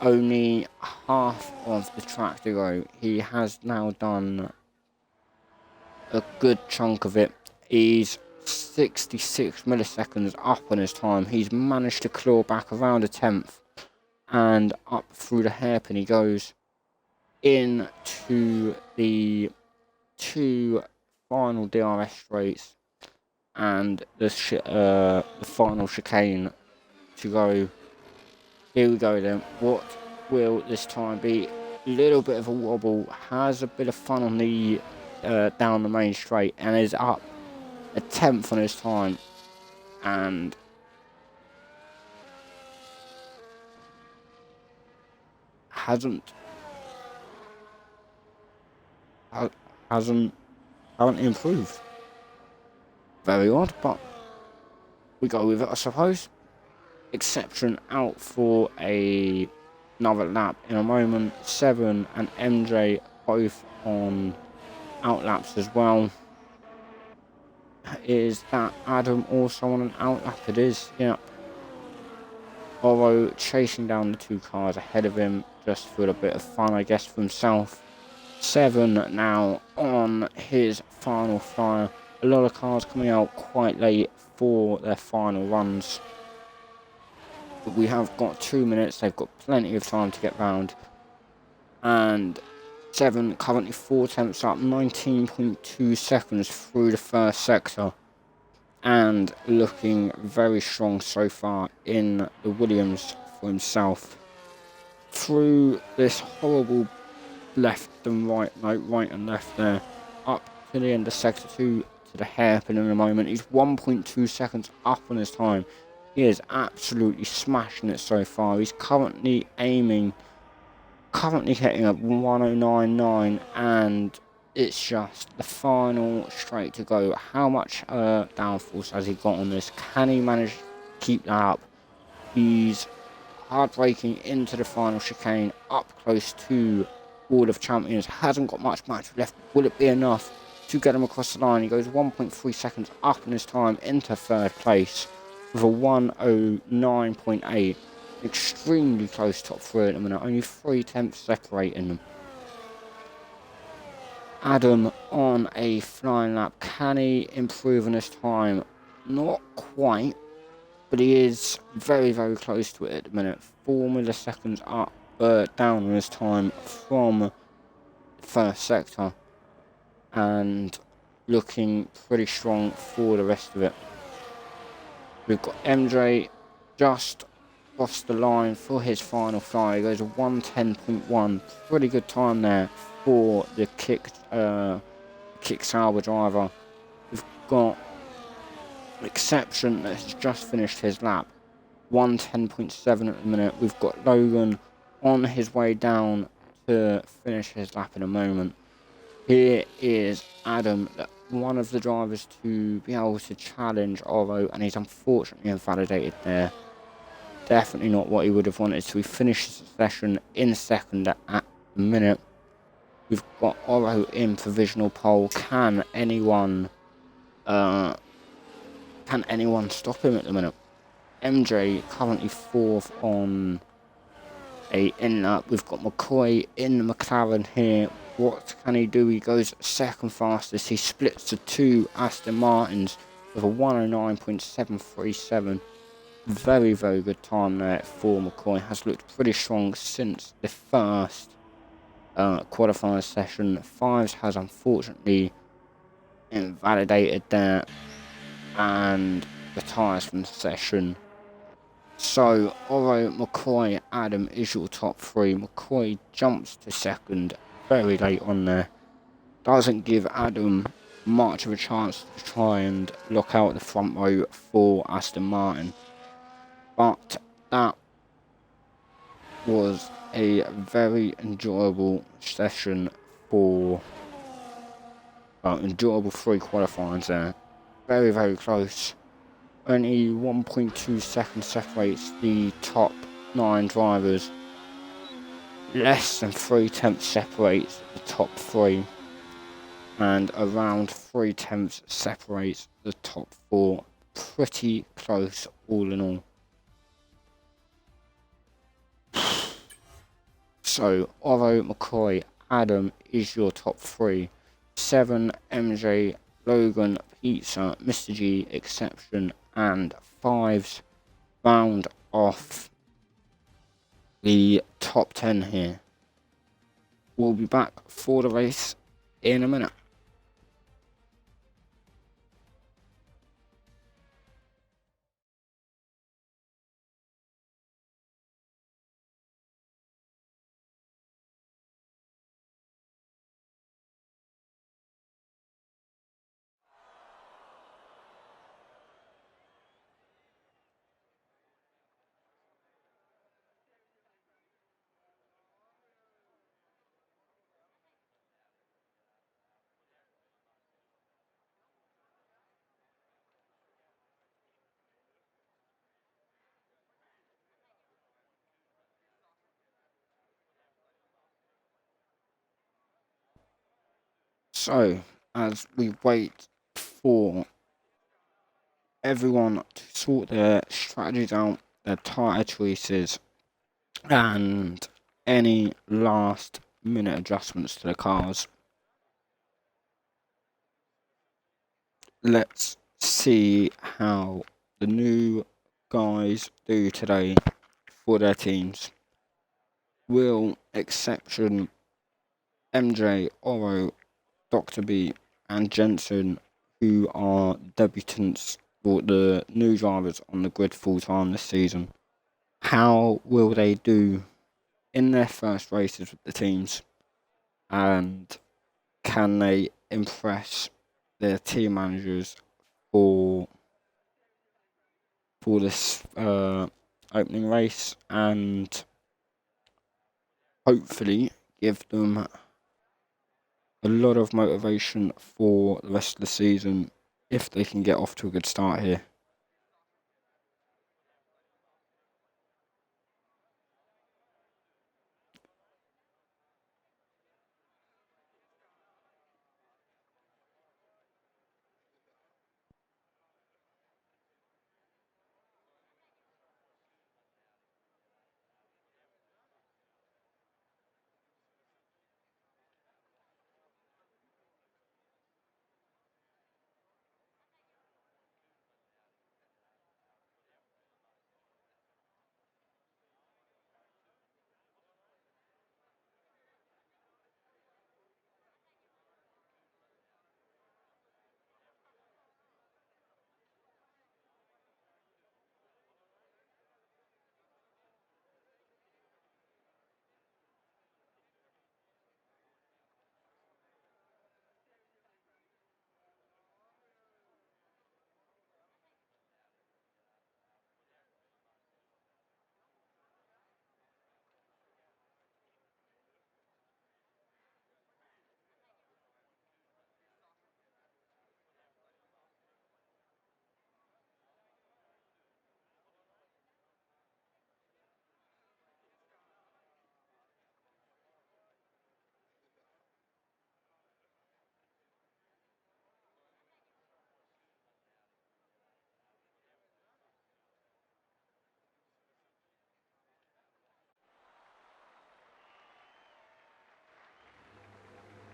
Only half of the track to go. He has now done a good chunk of it. He's 66 milliseconds up on his time. He's managed to claw back around a tenth, and up through the hairpin he goes into the 2 final DRS straights and the final chicane to go. Here we go then. What will this time be? Little bit of a wobble, has a bit of fun on the down the main straight, and is up a tenth on his time, and haven't improved. Very odd, but we go with it, I suppose. Exception out for another lap in a moment. 7 and MJ both on out laps as well. Is that Adam also on an out lap? It is, yeah. Oro chasing down the 2 cars ahead of him, just for a bit of fun, I guess, for himself. 7 now on his final flyer. A lot of cars coming out quite late for their final runs. But we have got 2 minutes, they've got plenty of time to get round. And 7 currently 4 tenths up, 19.2 seconds through the first sector. And looking very strong so far in the Williams for himself. Through this horrible left and right, no, right and left there, up to the end of sector 2 to the hairpin in a moment. He's 1.2 seconds up on his time. He is absolutely smashing it so far. He's currently hitting at 109.9, and it's just the final straight to go. How much downforce has he got on this? Can he manage to keep that up? He's hard braking into the final chicane, up close to World of Champions. Hasn't got much match left. Will it be enough to get him across the line? He goes 1.3 seconds up in his time into 3rd place with a 109.8. Extremely close top 3 at the minute. Only 3 tenths separating them. Adam on a flying lap. Can he improve on his time? Not quite, but he is very, very close to it at the minute. 4 milliseconds up, down on his time from the first sector, and looking pretty strong for the rest of it. We've got MJ just crossed the line for his final fly. He goes a 110.1. Pretty good time there for the Kicksauber driver. We've got Exception that's just finished his lap, 1:10.7 at the minute. We've got Logan on his way down to finish his lap in a moment. Here is Adam, one of the drivers to be able to challenge Oro, and he's unfortunately invalidated there. Definitely not what he would have wanted, so he finishes the session in second at the minute. We've got Oro in provisional pole. Can anyone stop him at the minute? MJ currently fourth on a in-lap. We've got McCoy in the McLaren here. What can he do? He goes second fastest. He splits to two Aston Martins with a 109.737. Very, very good time there for McCoy. Has looked pretty strong since the first qualifying session. Fives has unfortunately invalidated there and retires from the session. So, Oro, McCoy, Adam is your top three. McCoy jumps to second very late on there. Doesn't give Adam much of a chance to try and lock out the front row for Aston Martin. But that was a very enjoyable session for enjoyable three qualifiers there. Very, very close. Only 1.2 seconds separates the top 9 drivers. Less than 3/10 separates the top 3. And around 3/10 separates the top 4. Pretty close all in all. So, Oro, McCoy, Adam is your top 3. 7, MJ, Logan, Pizza, Mr. G, Exception, and 5s round off the top 10 here. We'll be back for the race in a minute. So, as we wait for everyone to sort their strategies out, their tyre choices, and any last minute adjustments to the cars, let's see how the new guys do today for their teams. Will, Exception, MJ, Oro, Dr. B, and Jensen, who are debutants for the new drivers on the grid full time this season, how will they do in their first races with the teams? And can they impress their team managers for this opening race, and hopefully give them a lot of motivation for the rest of the season if they can get off to a good start here.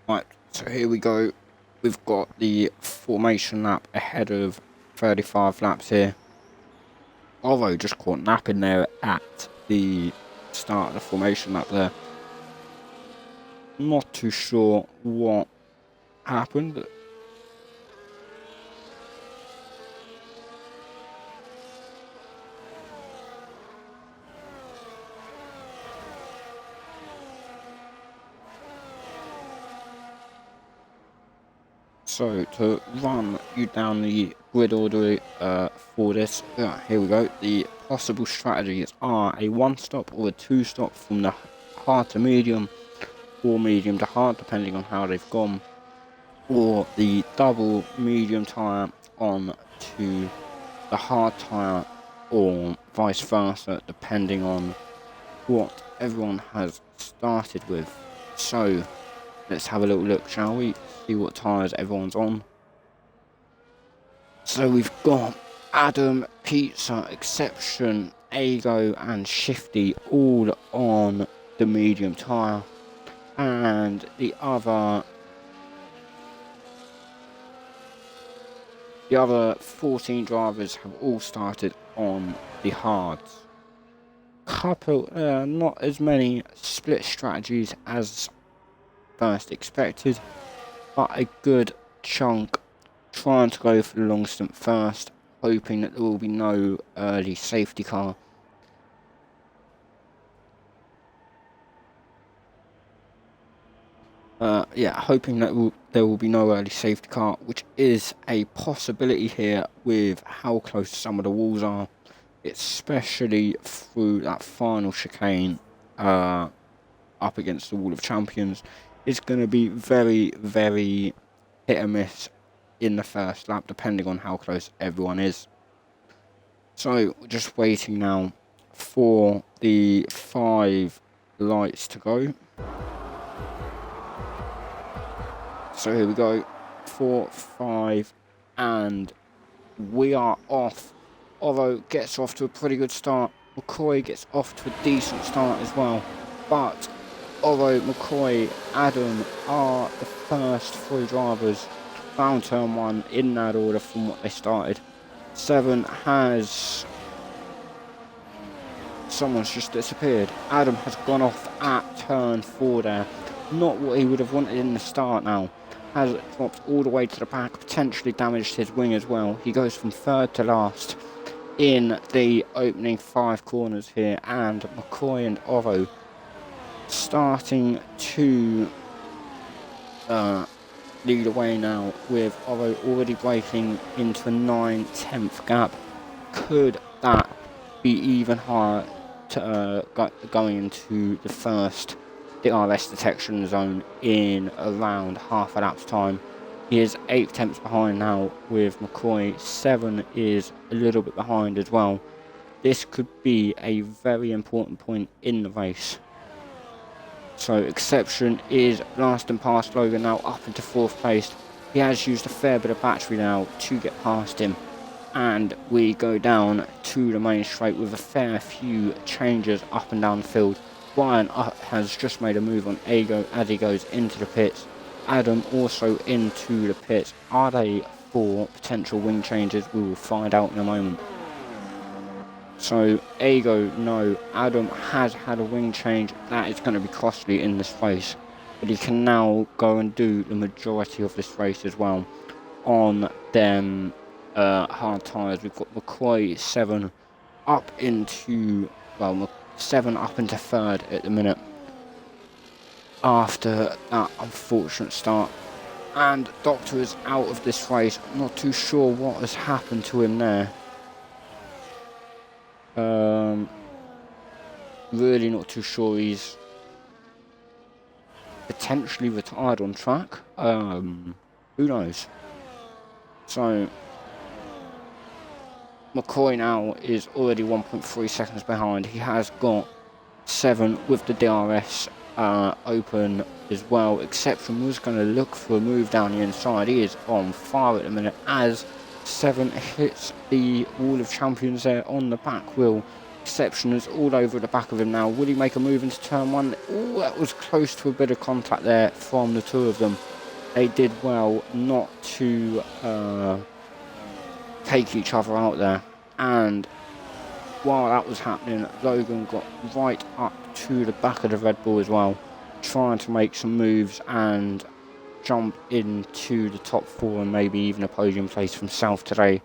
Right, so here we go. We've got the formation lap ahead of 35 laps here. Although just caught napping there at the start of the formation lap there. Not too sure what happened. So to run you down the grid order for this, here we go. The possible strategies are a 1-stop or a 2-stop from the hard to medium, or medium to hard, depending on how they've gone, or the double medium tyre on to the hard tyre, or vice versa, depending on what everyone has started with. So let's have a little look, shall we? See what tyres everyone's on. So we've got Adam, Pizza, Exception, Ago and Shifty all on the medium tyre. And the other 14 drivers have all started on the hards. Not as many split strategies as first expected, but a good chunk trying to go for the long stint first, hoping that there will be no early safety car. Hoping that there will be no early safety car, which is a possibility here with how close some of the walls are, especially through that final chicane up against the Wall of Champions. It's going to be very, very hit and miss in the first lap, depending on how close everyone is. So we're just waiting now for the 5 lights to go. So here we go, 4, 5, and we are off. Oro gets off to a pretty good start. McCoy gets off to a decent start as well. But Oro, McCoy, Adam are the first 3 drivers found turn 1 in that order from what they started. 7 has... someone's just disappeared. Adam has gone off at turn 4 there. Not what he would have wanted in the start now. Has dropped all the way to the back, potentially damaged his wing as well. He goes from 3rd to last in the opening 5 corners here, and McCoy and Oro starting to lead away now, with Oro already breaking into a 9/10 gap. Could that be even higher to going into the first DRS detection zone in around half a lap's time? He is 8 tenths behind now with McCoy. 7 is a little bit behind as well. This could be a very important point in the race. So Exception is blasting past Logan now up into 4th place. He has used a fair bit of battery now to get past him. And we go down to the main straight with a fair few changes up and down the field. Brian has just made a move on Ago as he goes into the pits. Adam also into the pits. Are they for potential wing changes? We will find out in a moment. So Ago, no. Adam has had a wing change. That is going to be costly in this race. But he can now go and do the majority of this race as well on them hard tyres. We've got McCoy 7 up into... well, 7 up into 3rd at the minute after that unfortunate start, and Doctor is out of this race. I'm not too sure what has happened to him there. Really not too sure. He's potentially retired on track. Who knows? So McCoy now is already 1.3 seconds behind. He has got 7 with the DRS open as well. Exception was going to look for a move down the inside. He is on fire at the minute as 7 hits the Wall of Champions there on the back wheel. Exception is all over the back of him now. Will he make a move into turn one? Oh, that was close to a bit of contact there from the two of them. They did well not to take each other out there. And while that was happening, Logan got right up to the back of the Red Bull as well, trying to make some moves and jump into the top four and maybe even a podium place from South today.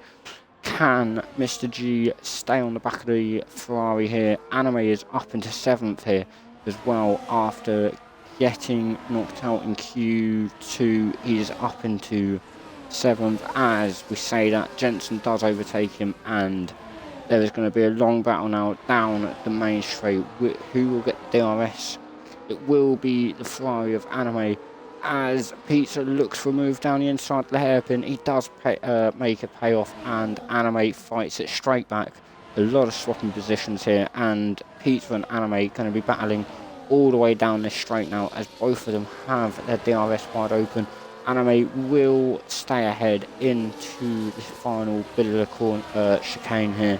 Can Mr. G stay on the back of the Ferrari here? Anime is up into 7th here as well after getting knocked out in Q2. He's up into 7th. As we say that, Jensen does overtake him, and there is going to be a long battle now down the main straight. Who will get the DRS? It will be the Ferrari of Anime, as Pizza looks for a move down the inside of the hairpin. He does make a payoff, and Anime fights it straight back. A lot of swapping positions here, and Pizza and Anime going to be battling all the way down this straight now, as both of them have their DRS wide open. Anime will stay ahead into the final bit of the corner chicane here,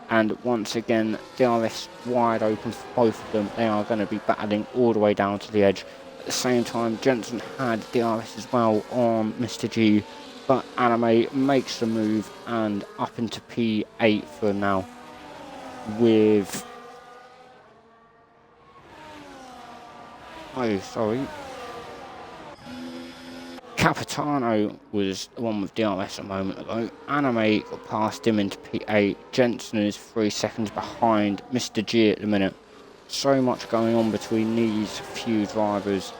and once again DRS wide open for both of them. They are going to be battling all the way down to the edge. At the same time, Jensen had DRS as well on Mr. G, but Anime makes the move and up into P8 for now, with Capitano was the one with DRS a moment ago. Anime got past him into P8. Jensen is 3 seconds behind Mr. G at the minute. So much going on between these few drivers.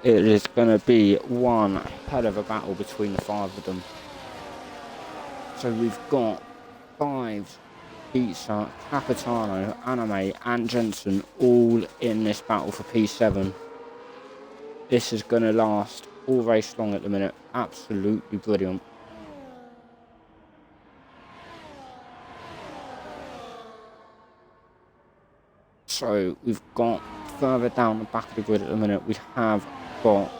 It is going to be one hell of a battle between the 5 of them. So we've got 5, Pizza, Capitano, Anime and Jensen all in this battle for P7. This is going to last all race long at the minute. Absolutely brilliant. So we've got further down the back of the grid at the minute, we have got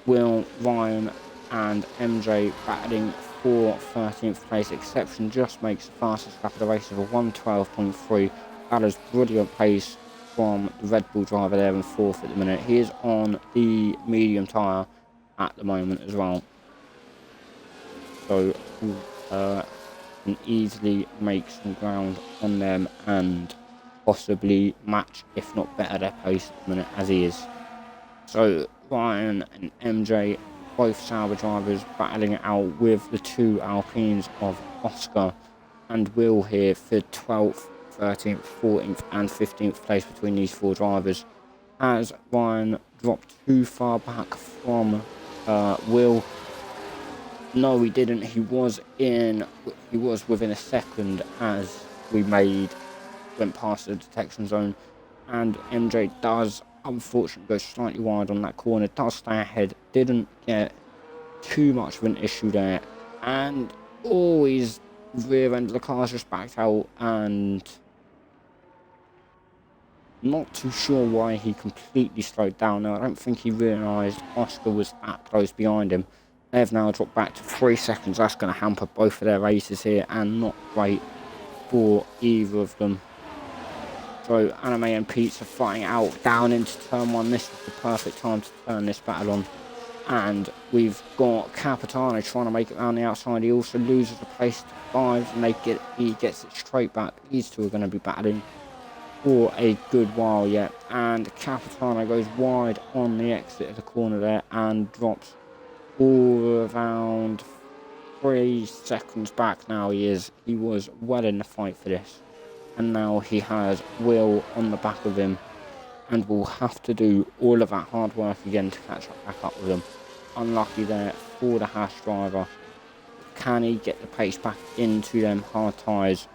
Will, Ryan and MJ battling for 13th place. Exception just makes the fastest lap of the race of a 1:12.3. That is brilliant pace from the Red Bull driver there in 4th at the minute. He is on the medium tyre at the moment as well, so can easily make some ground on them and possibly match, if not better, their pace at the minute as he is. So Ryan and MJ, both Sauber drivers, battling it out with the 2 Alpines of Oscar and Will here for 12th, 13th, 14th and 15th place between these 4 drivers. Has Ryan dropped too far back from Will? No, he didn't. He was within a second as we went past the detection zone, and MJ does unfortunately go slightly wide on that corner, does stay ahead, didn't get too much of an issue there, and always rear end of the car's just backed out, and not too sure why he completely slowed down there. I don't think he realised Oscar was that close behind him. They've now dropped back to 3 seconds. That's going to hamper both of their races here, and not great for either of them. So Anime and Pizza fighting out down into turn 1. This is the perfect time to turn this battle on. And we've got Capitano trying to make it around the outside. He also loses the place to 5, and he gets it straight back. These two are going to be battling for a good while yet. And Capitano goes wide on the exit of the corner there and drops all around 3 seconds back now. He was well in the fight for this. And now he has Will on the back of him, and will have to do all of that hard work again to catch back up with him. Unlucky there for the Haas driver. Can he get the pace back into them hard tyres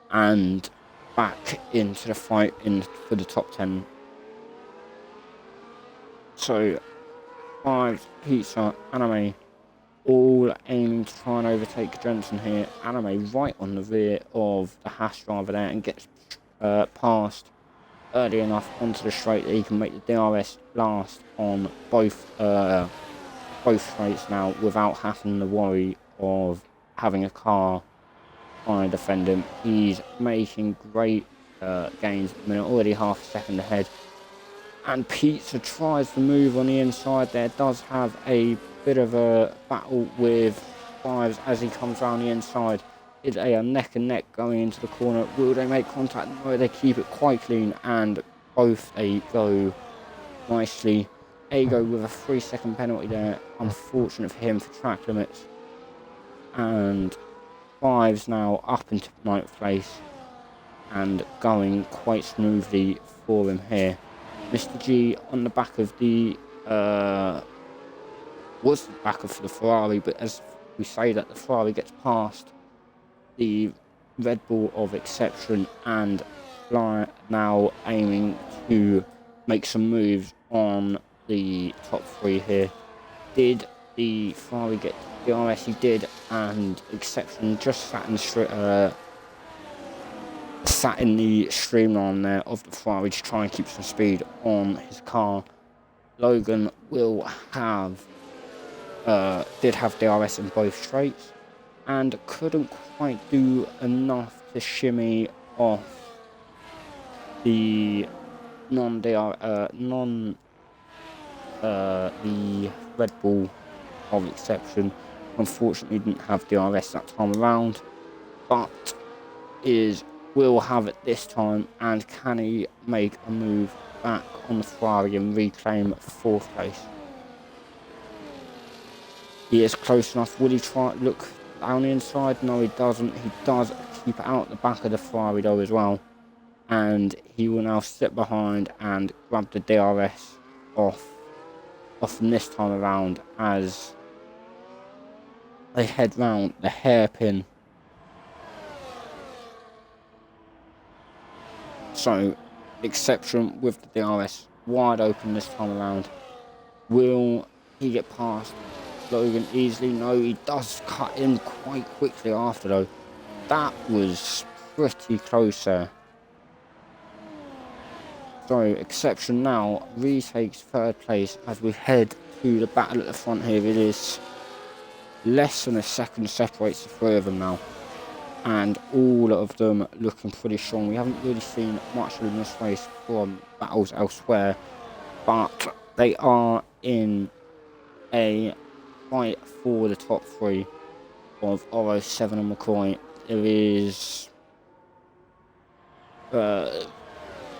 and back into the fight for the top 10? So 5, Pizza, Anime, all aiming to try and overtake Jensen here. Anime right on the rear of the Haas driver there, and gets past early enough onto the straight that he can make the DRS last on both straights now, without having the worry of having a car trying to defend him. He's making great gains at the minute, already half a second ahead. And Pizza tries to move on the inside there, does have a bit of a battle with Fives as he comes around the inside. It's a neck and neck going into the corner. Will they make contact? No, they keep it quite clean, and both they go nicely. Ago with a 3-second penalty there, unfortunate for him for track limits. And Fives now up into 9th place and going quite smoothly for him here. Mr. G on the back of the was the back of the Ferrari, but as we say that, the Ferrari gets past the Red Bull of Exception and now aiming to make some moves on the top 3 here. Did the Ferrari get DRS? He did, and Exception just sat in the streamline there of the Ferrari to try and keep some speed on his car. Logan will have did have DRS in both straights and couldn't quite do enough to shimmy off the the Red Bull of Exception. Unfortunately didn't have DRS that time around, but will have it this time. And can he make a move back on the Ferrari and reclaim 4th place? He is close enough. Will he try to look down the inside? No, he doesn't. He does keep it out the back of the Ferrari though as well, and he will now sit behind and grab the DRS off from this time around as they head round the hairpin. So, Exception with the DRS wide open this time around. Will he get past Logan easily? No, he does cut in quite quickly after though. That was pretty close there. So, Exception now retakes 3rd place as we head to the battle at the front here. It is less than a second separates the 3 of them now, and all of them looking pretty strong. We haven't really seen much in this race from battles elsewhere, but they are in a fight for the top 3 of Oro, 7 and McCoy. There is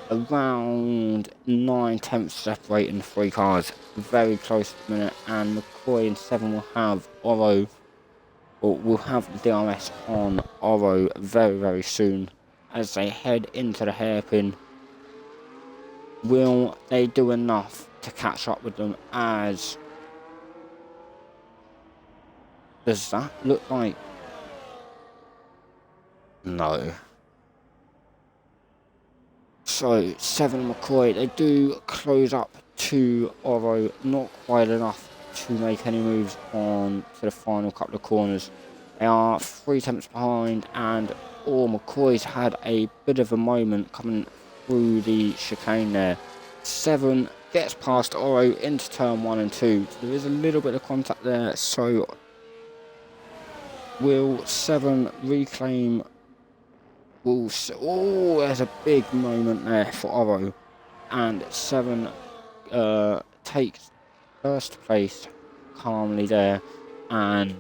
around 9/10 separating the 3 cars, very close at the minute, and McCoy and 7 will have Oro, or will have the DRS on Oro very, very soon as they head into the hairpin. Will they do enough to catch up with them? As does that look like? No. So 7 McCoy, they do close up to Oro, not quite enough to make any moves on to the final couple of corners. They are 3/10 behind, and McCoy's had a bit of a moment coming through the chicane there. 7 gets past Oro into turn 1 and 2. So there is a little bit of contact there, so will 7 reclaim? Oh, there's a big moment there for Oro, and 7 takes 1st place calmly there, and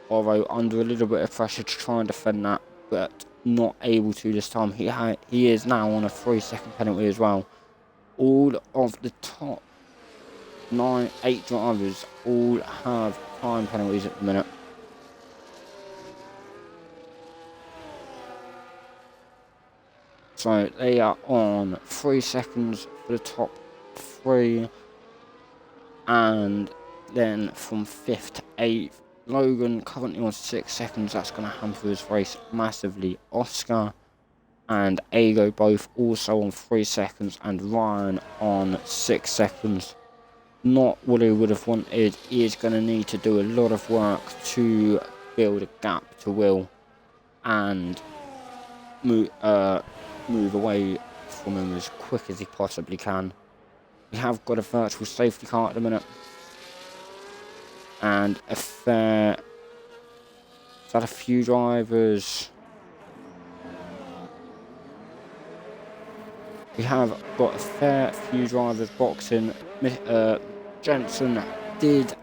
Oro under a little bit of pressure to try and defend that, but not able to this time. He is now on a 3-second penalty as well. All of the top 8 drivers all have time penalties at the minute. So they are on 3 seconds for the top 3, and then from 5th to 8th, Logan currently on 6 seconds. That's going to hamper his race massively. Oscar and Ago both also on 3 seconds, and Ryan on 6 seconds. Not what he would have wanted. He is going to need to do a lot of work to build a gap to Will and move away from him as quick as he possibly can. We have got a virtual safety car at the minute, and a few drivers We have got a fair few drivers boxing. Jensen did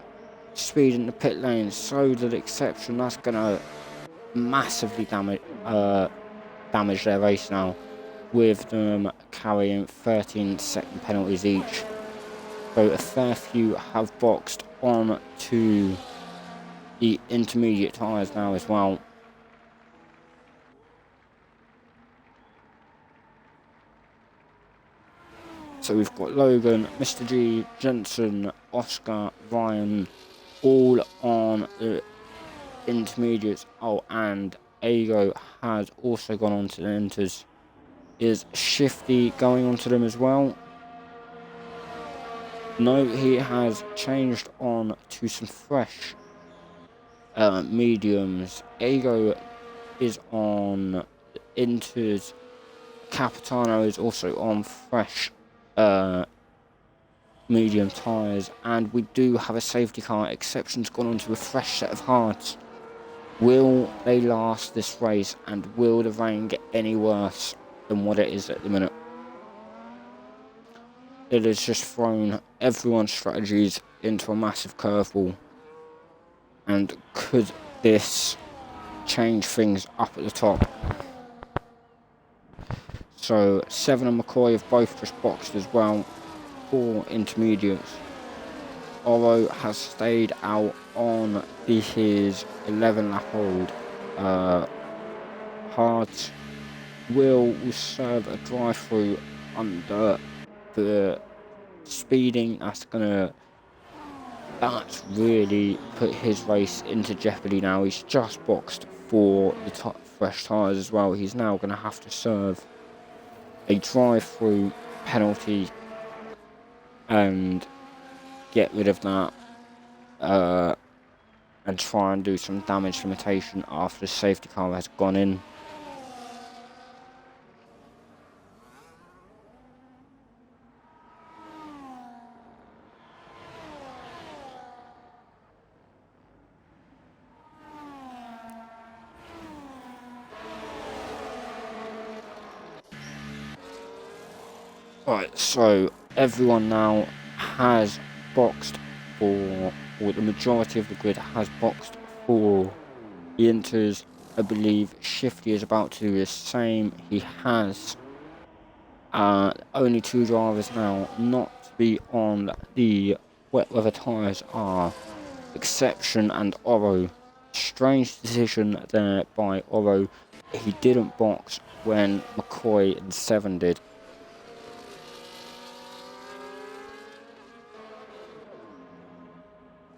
speed in the pit lane, so did Exception. That's going to massively damage their race now, with them carrying 13-second penalties each. So a fair few have boxed on to the intermediate tyres now as well. So we've got Logan, Mr. G, Jensen, Oscar, Ryan, all on the intermediates. Oh, and Ago has also gone on to the inters. Is Shifty going on to them as well? No, he has changed on to some fresh mediums. Ago is on inters. Capitano is also on fresh medium tyres, and we do have a safety car. Exception's gone on to a fresh set of hards. Will they last this race, and will the rain get any worse than what it is at the minute? It has just thrown everyone's strategies into a massive curveball, and could this change things up at the top? So Seven and McCoy have both just boxed as well for intermediates. Oro has stayed out on his 11-lap hold. Hards will serve a drive-through under the speeding. That's really put his race into jeopardy now. He's just boxed for the fresh tyres as well. He's now going to have to serve a drive-through penalty and get rid of that and try and do some damage limitation after the safety car has gone in. Right, so everyone now has boxed for, or the majority of the grid has boxed for the inters. I believe Shifty is about to do the same. He has only 2 drivers now not to be on the wet weather tyres are Exception and Oro. Strange decision there by Oro. He didn't box when McCoy and Seven did.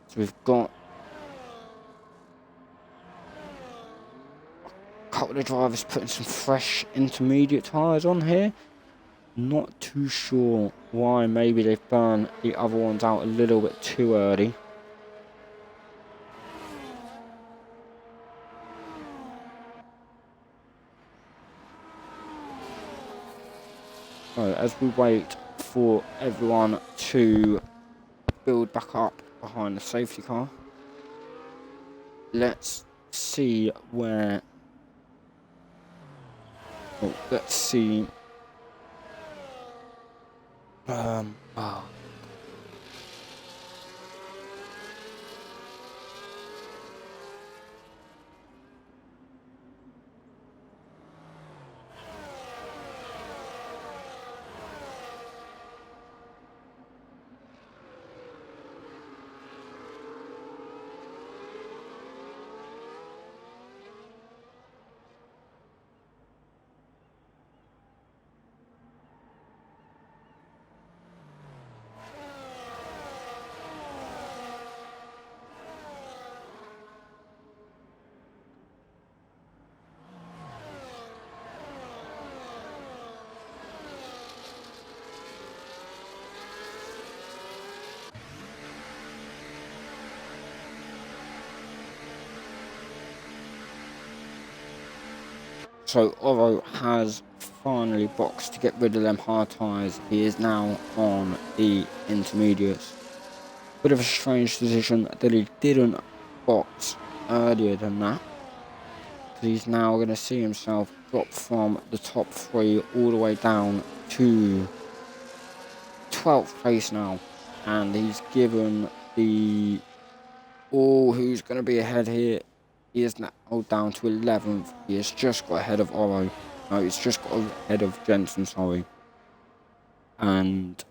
So we've got a couple of drivers putting some fresh intermediate tyres on here. Not too sure why. Maybe they've burned the other ones out a little bit too early. So as we wait for everyone to build back up behind the safety car, let's see where. Oh, let's see. Oh. So Oro has finally boxed to get rid of them hard tyres. He is now on the intermediates. Bit of a strange decision that he didn't box earlier than that. He's now going to see himself dropped from the top 3 all the way down to 12th place now, and he's given the who's going to be ahead here. He is now down to 11th. He has just got ahead of Oro. No, he's just got ahead of Jensen, sorry. And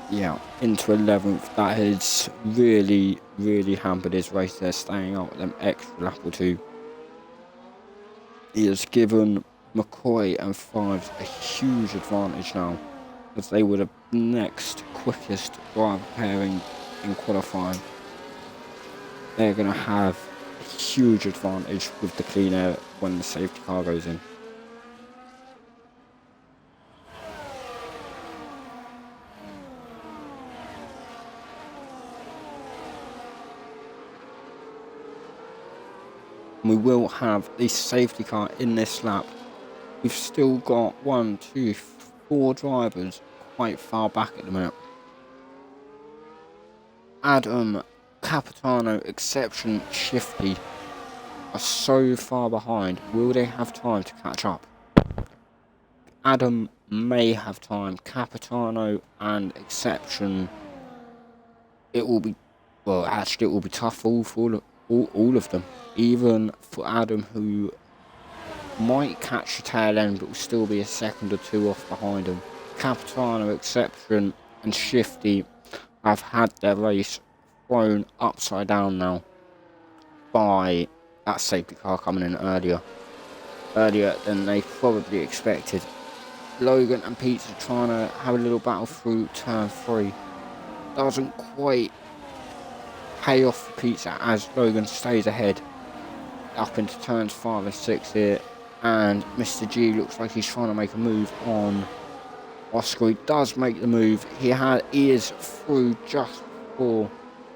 yeah, into 11th. That has really, really hampered his race there, staying out with them extra lap or two. He has given McCoy and Fives a huge advantage now, as they were the next quickest driver pairing in qualifying. They're going to have a huge advantage with the clean air when the safety car goes in. We will have the safety car in this lap. We've still got 1, 2, 4 drivers quite far back at the minute. Adam, Capitano, Exception, Shifty are so far behind. Will they have time to catch up? Adam may have time. Capitano and Exception, it will be, well, actually it will be tough for all of them. Even for Adam, who might catch the tail end but will still be a second or two off behind him. Capitano, Exception and Shifty have had their race thrown upside down now by that safety car coming in earlier than they probably expected. Logan and Pizza trying to have a little battle through turn 3. Doesn't quite pay off for Pizza as Logan stays ahead up into turns 5 and 6 here, and Mr. G looks like he's trying to make a move on Oscar. He does make the move. He is through just before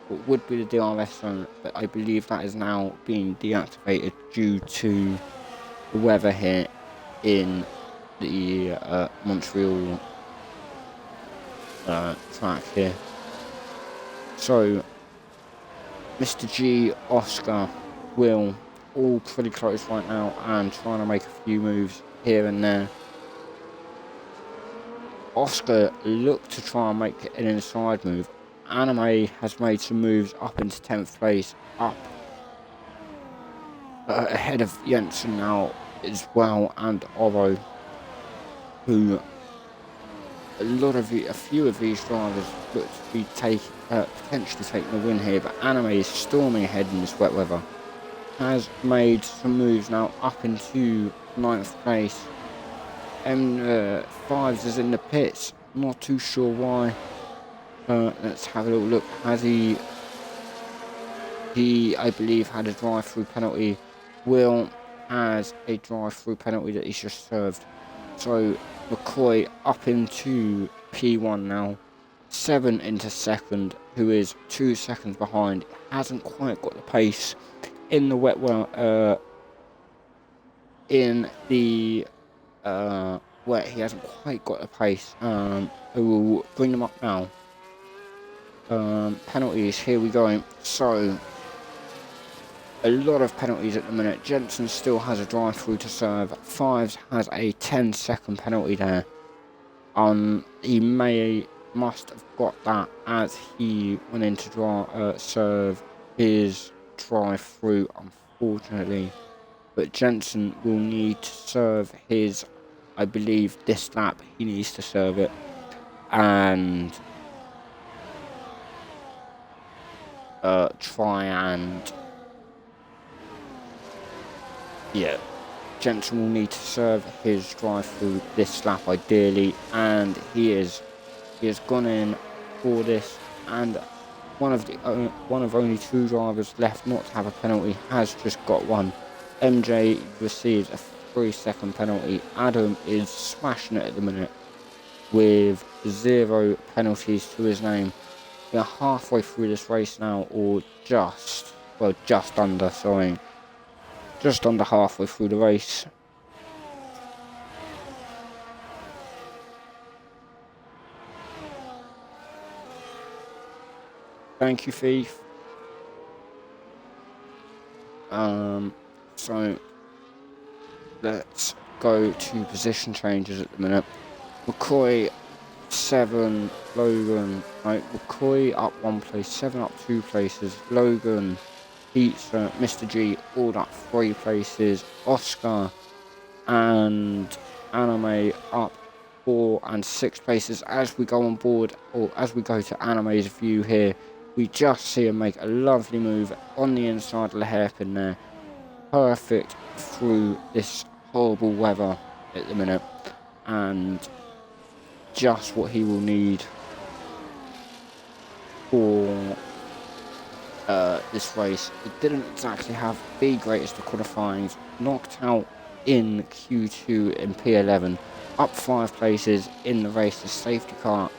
what would be the DRS zone, but I believe that is now being deactivated due to the weather here in the Montreal track here. So Mr. G, Oscar, Will, all pretty close right now and trying to make a few moves here and there. Oscar looked to try and make an inside move. Anime has made some moves up into 10th place, up ahead of Jensen now as well, and Oro, who a few of these drivers look to be potentially taking the win here, but Anime is storming ahead in this wet weather. Has made some moves now up into 9th place. Fives is in the pits, not too sure why. Let's have a little look. Has he I believe had a drive-through penalty. Will has a drive-through penalty that he's just served. So McCoy up into P1 now, 7 into 2nd, who is 2 seconds behind. Hasn't quite got the pace in the wet wet. He hasn't quite got the pace. We will bring them up now. Penalties, here we go. So a lot of penalties at the minute. Jensen still has a drive through to serve. Fives has a 10-second penalty there. He must have got that as he went in to serve his drive through, unfortunately. But Jensen will need to serve his, I believe this lap he needs to serve it, and try and Jensen will need to serve his drive through this lap ideally, and he has gone in for this, and one of only 2 drivers left not to have a penalty has just got one. MJ receives a 3-second penalty. Adam is smashing it at the minute with 0 penalties to his name. We're halfway through this race now, or just under halfway through the race. Thank you, Thief. So let's go to position changes at the minute. McCoy 7, Logan, right, McCoy up 1 place, 7 up 2 places, Logan, Pizza, Mr. G all up 3 places, Oscar and Anime up 4 and 6 places. As we go on board, or as we go to Anime's view here, we just see him make a lovely move on the inside of the hairpin there. Perfect through this horrible weather at the minute, and just what he will need for this race. It didn't exactly have the greatest of qualifying. Knocked out in Q2 in P11, up 5 places in the race. The safety car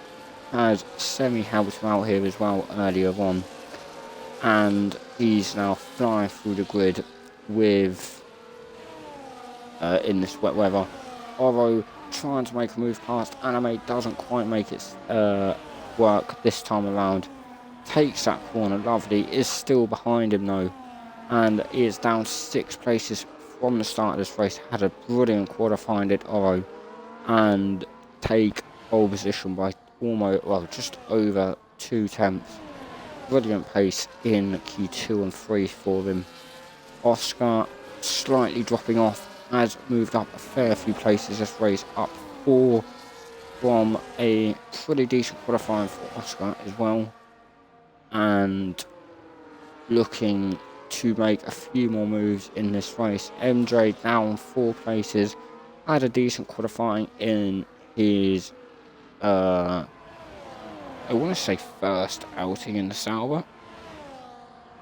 has helped him out here as well earlier on, and he's now flying through the grid with in this wet weather. Oro trying to make a move past Anime, doesn't quite make it work this time around. Takes that corner, lovely, is still behind him though, and he is down 6 places from the start of this race. Had a brilliant qualifying at Oro, and take pole position by almost, well, just over 2 tenths. Brilliant pace in Q2 and 3 for him. Oscar slightly dropping off, has moved up a fair few places this race, up 4 from a pretty decent qualifying for Oscar as well, and looking to make a few more moves in this race. MJ down 4 places, had a decent qualifying in his I want to say first outing in the Sauber.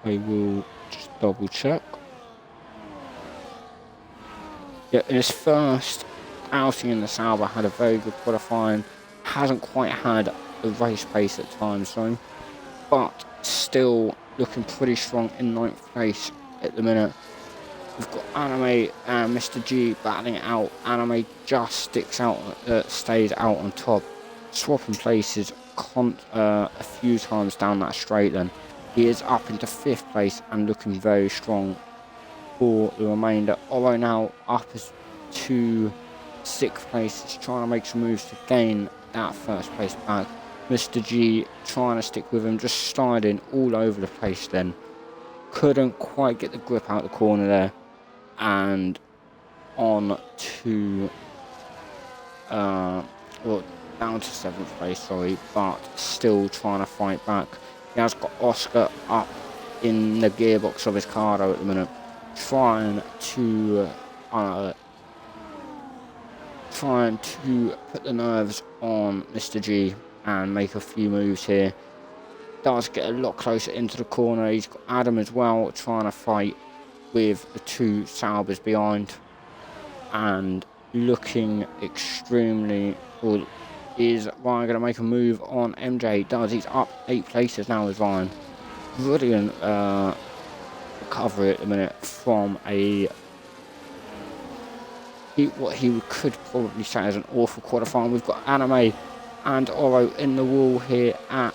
I will just double check. Yeah, in his first outing in the Sauber, had a very good qualifying. Hasn't quite had a race pace at times though, but still looking pretty strong in 9th place at the minute. We've got Anime and Mr. G battling it out. Anime just sticks out, stays out on top, swapping places a few times down that straight. Then he is up into 5th place and looking very strong for the remainder. Oro now up to 6th place, is trying to make some moves to gain that 1st place back. Mr. G trying to stick with him, just sliding all over the place then. Couldn't quite get the grip out the corner there, and on to well, down to 7th place, sorry, but still trying to fight back. He has got Oscar up in the gearbox of his car at the minute, trying to put the nerves on Mr. G and make a few moves here. Does get a lot closer into the corner. He's got Adam as well, trying to fight with the 2 Saubers behind, and looking extremely cool. Is Ryan going to make a move on MJ? Does. He's up 8 places now as Ryan. Brilliant recovery at the minute from what he could probably say is an awful qualifying. We've got Anime and Oro in the wall here at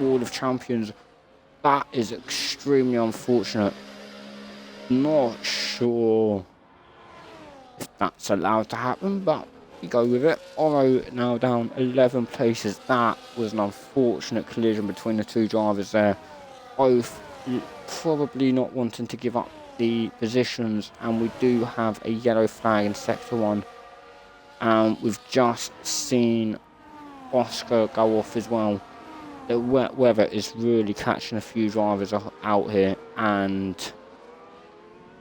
World of Champions. That is extremely unfortunate. Not sure if that's allowed to happen, but we go with it. Oro now down 11 places. That was an unfortunate collision between the 2 drivers there. Both probably not wanting to give up the positions, and we do have a yellow flag in sector 1. And we've just seen Oscar go off as well. The wet weather is really catching a few drivers out here and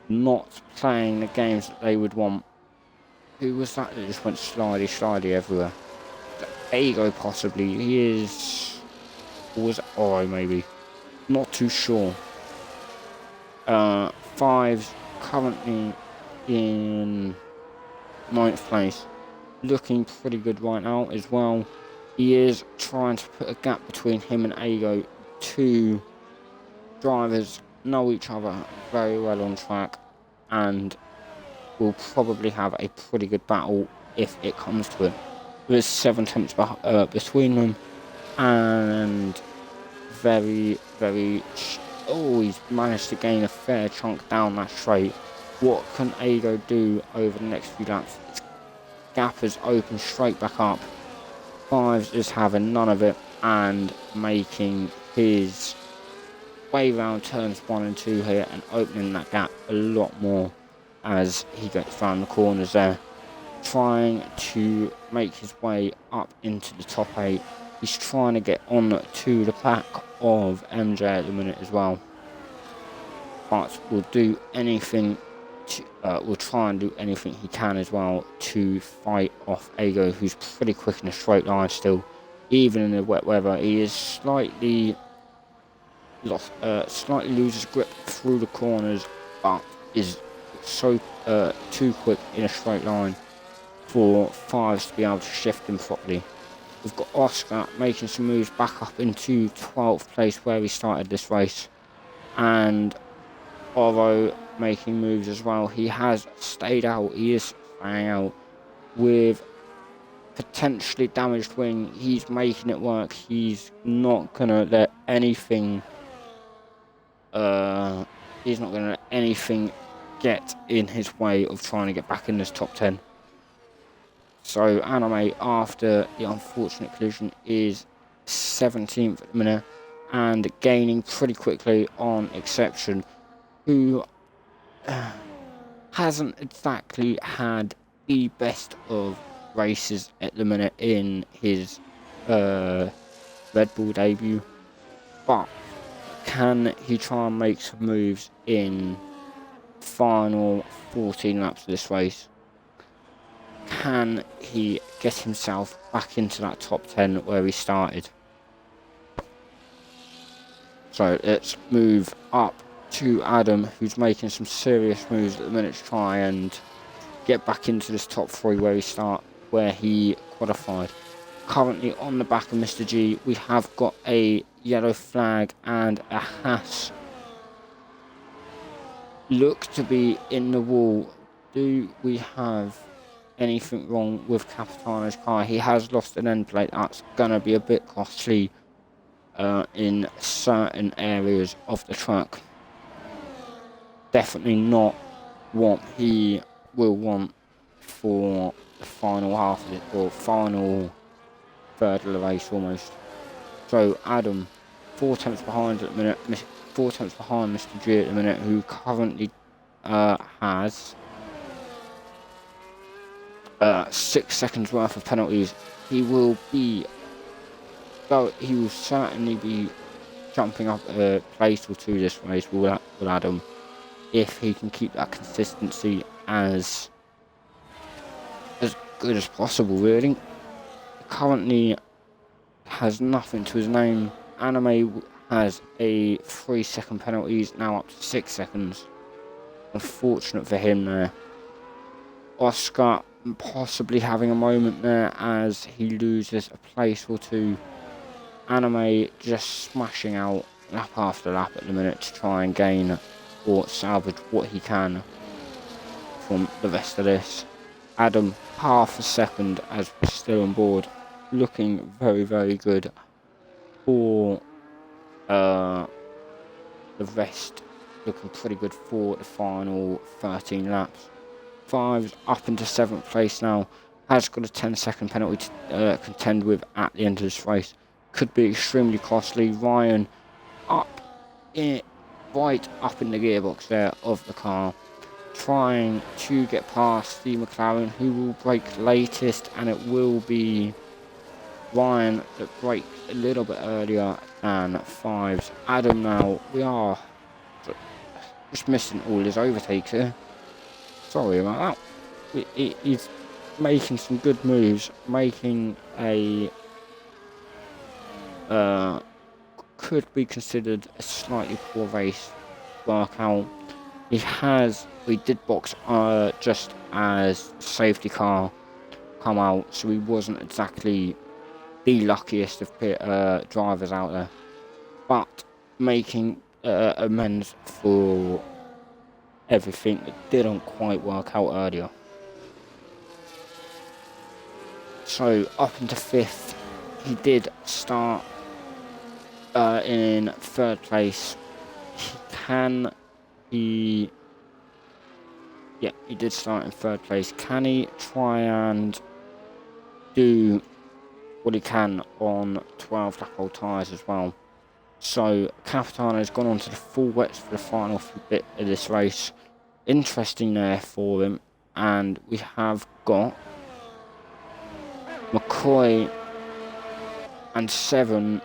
not playing the games that they would want. Who was that just went slidey everywhere? Ego possibly. He is... Or was it Oro maybe? Not too sure. 5's currently in 9th place. Looking pretty good right now as well. He is trying to put a gap between him and Ego. 2 drivers know each other very well on track, and will probably have a pretty good battle if it comes to it. There's 7 tenths between them, and very, very... Oh, he's managed to gain a fair chunk down that straight. What can Ago do over the next few laps? Its gap is open straight back up. Fives is having none of it and making his way round turns 1 and 2 here and opening that gap a lot more as he gets round the corners there. Trying to make his way up into the top 8. He's trying to get on to the back of MJ at the minute as well. But will do anything to, will try and do anything he can as well to fight off Ago, who's pretty quick in a straight line still. Even in the wet weather, he is slightly loses grip through the corners, but is so too quick in a straight line for Fives to be able to shift him properly. We've got Oscar making some moves back up into 12th place where he started this race, and Oro making moves as well. He has stayed out, he is staying out with potentially damaged wing. He's making it work. He's not gonna let anything get in his way of trying to get back in this top 10. So Anime, after the unfortunate collision, is 17th at the minute and gaining pretty quickly on Exception, who hasn't exactly had the best of races at the minute in his Red Bull debut, but can he try and make some moves in final 14 laps of this race? Can he get himself back into that top 10 where he started? So let's move up to Adam, who's making some serious moves at the minute to try and get back into this top 3 where he qualified. Currently on the back of Mr. G, we have got a yellow flag and a Haas look to be in the wall. Do we have anything wrong with Capitano's car? He has lost an end plate. That's going to be a bit costly in certain areas of the track. Definitely not what he will want for the final half of it, or final third of the race almost. So Adam, 4 tenths behind at the minute, 4 tenths behind Mr. G at the minute, who currently has 6 seconds worth of penalties. He will certainly be jumping up a place or 2 this race with Adam, if he can keep that consistency as good as possible, really. Currently has nothing to his name. Anime has a 3-second penalty, he's now up to 6 seconds. Unfortunate for him there. Oscar possibly having a moment there as he loses a place or 2. Anime just smashing out lap after lap at the minute to try and gain or salvage what he can from the rest of this. Adam, half a second as we're still on board, looking very, very good for the rest, looking pretty good for the final 13 laps. Fives up into 7th place now, has got a 10-second penalty to contend with at the end of this race. Could be extremely costly. Ryan right up in the gearbox there of the car, trying to get past the McLaren, who will brake latest, and it will be Ryan that braked a little bit earlier than Fives. Adam now, we are just missing all his overtakes here. Sorry about that. He's making some good moves, making a could be considered a slightly poor race workout. We did box just as safety car come out, so he wasn't exactly the luckiest of drivers out there, but making amends for everything that didn't quite work out earlier. So up into 5th, he did start in 3rd place. Can he Yeah, he did start in 3rd place. Can he try and do what he can on 12 lap old tyres as well? So Capitano's gone on to the full wets for the final bit of this race. Interesting there for him. And we have got McCoy and 7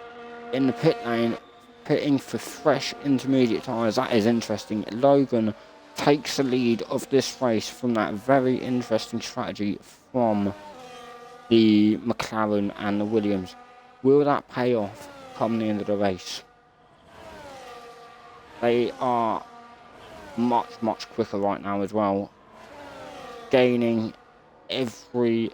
in the pit lane, pitting for fresh intermediate tyres. That is interesting. Logan takes the lead of this race from that very interesting strategy from the McLaren and the Williams. Will that pay off come the end of the race? They are much quicker right now as well, gaining on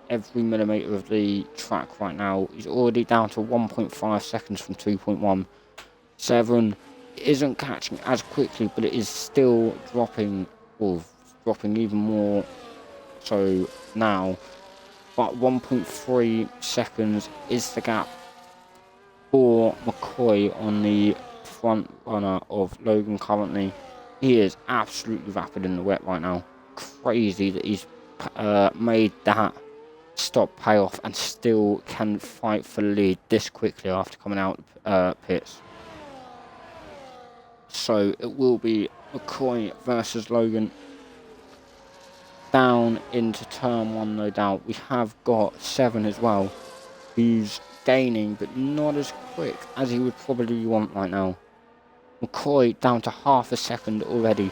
every millimetre of the track right now. He's already down to 1.5 seconds from 2.1. 7 isn't catching as quickly, but it is still dropping even more so now. But 1.3 seconds is the gap for McCoy on the front runner of Logan currently. He is absolutely rapid in the wet right now. Crazy that he's made that stop pay off and still can fight for the lead this quickly after coming out pits. So it will be McCoy versus Logan down into turn 1, no doubt. We have got 7 as well, who's gaining but not as quick as he would probably want right now. McCoy down to half a second already.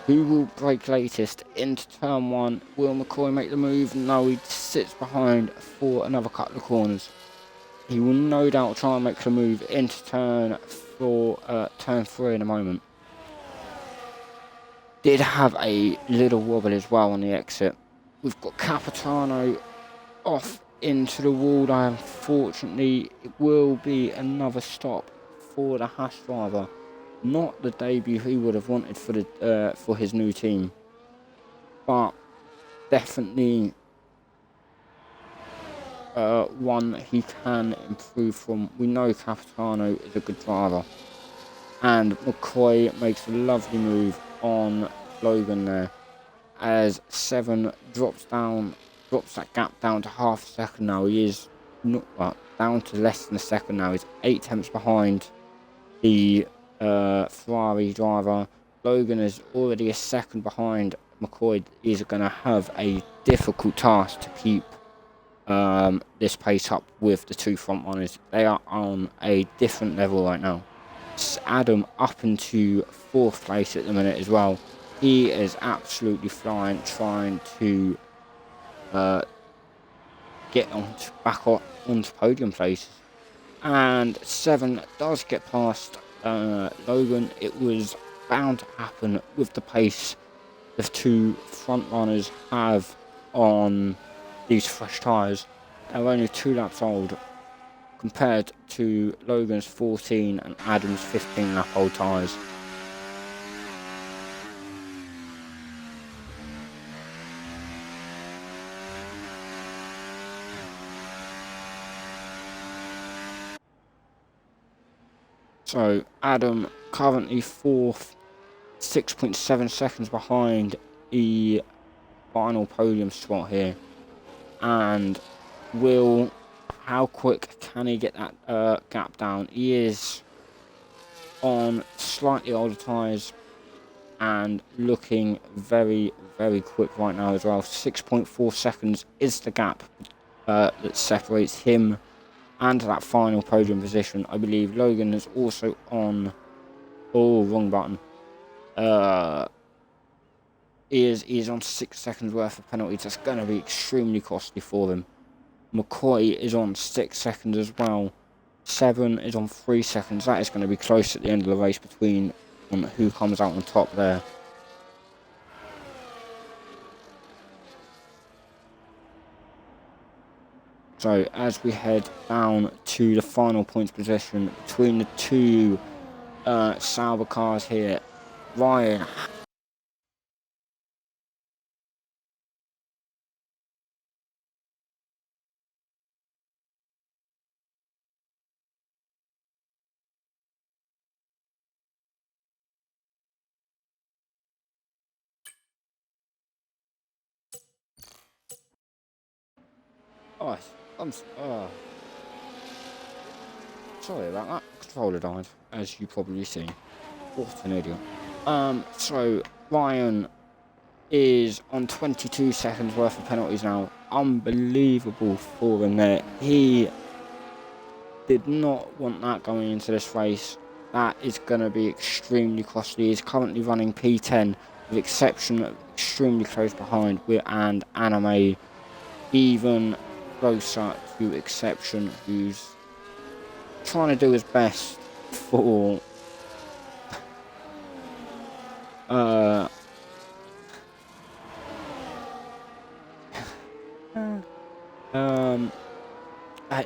Who will brake latest into turn 1? Will McCoy make the move? No, he sits behind for another couple of corners. He will no doubt try and make the move into turn 3 in a moment. Did have a little wobble as well on the exit. We've got Capitano off into the wall. Unfortunately, it will be another stop for the Haas driver. Not the debut he would have wanted for his new team, but definitely one he can improve from. We know Capitano is a good driver, and McCoy makes a lovely move on Logan there, as 7 drops that gap down to half a second now. He is down to less than a second now. He's 8 tenths behind the Ferrari driver. Logan is already a second behind McCoy. Is going to have a difficult task to keep this pace up with the 2 front runners. They are on a different level right now. Adam up into 4th place at the minute as well. He is absolutely flying, trying to get back onto podium places. And 7 does get past Logan. It was bound to happen with the pace the 2 front runners have on these fresh tyres. They're only 2 laps old compared to Logan's 14 and Adam's 15 lap old tyres. So Adam currently 4th, 6.7 seconds behind the final podium spot here. And how quick can he get that gap down? He is on slightly older tyres and looking very quick right now as well. 6.4 seconds is the gap that separates him and that final podium position. I believe Logan is also on... Oh, wrong button. He is on 6 seconds worth of penalties. That's going to be extremely costly for him. McCoy is on 6 seconds as well. 7 is on 3 seconds. That is going to be close at the end of the race between on who comes out on top there. So as we head down to the final points position between the 2 Sauber cars here, Ryan Oh, sorry about that. Controller died, as you probably see. What an idiot. So Ryan is on 22 seconds worth of penalties now. Unbelievable for him there. He did not want that going into this race. That is going to be extremely costly. He's currently running P10 with exception extremely close behind, and Anime even closer to exception, who's trying to do his best for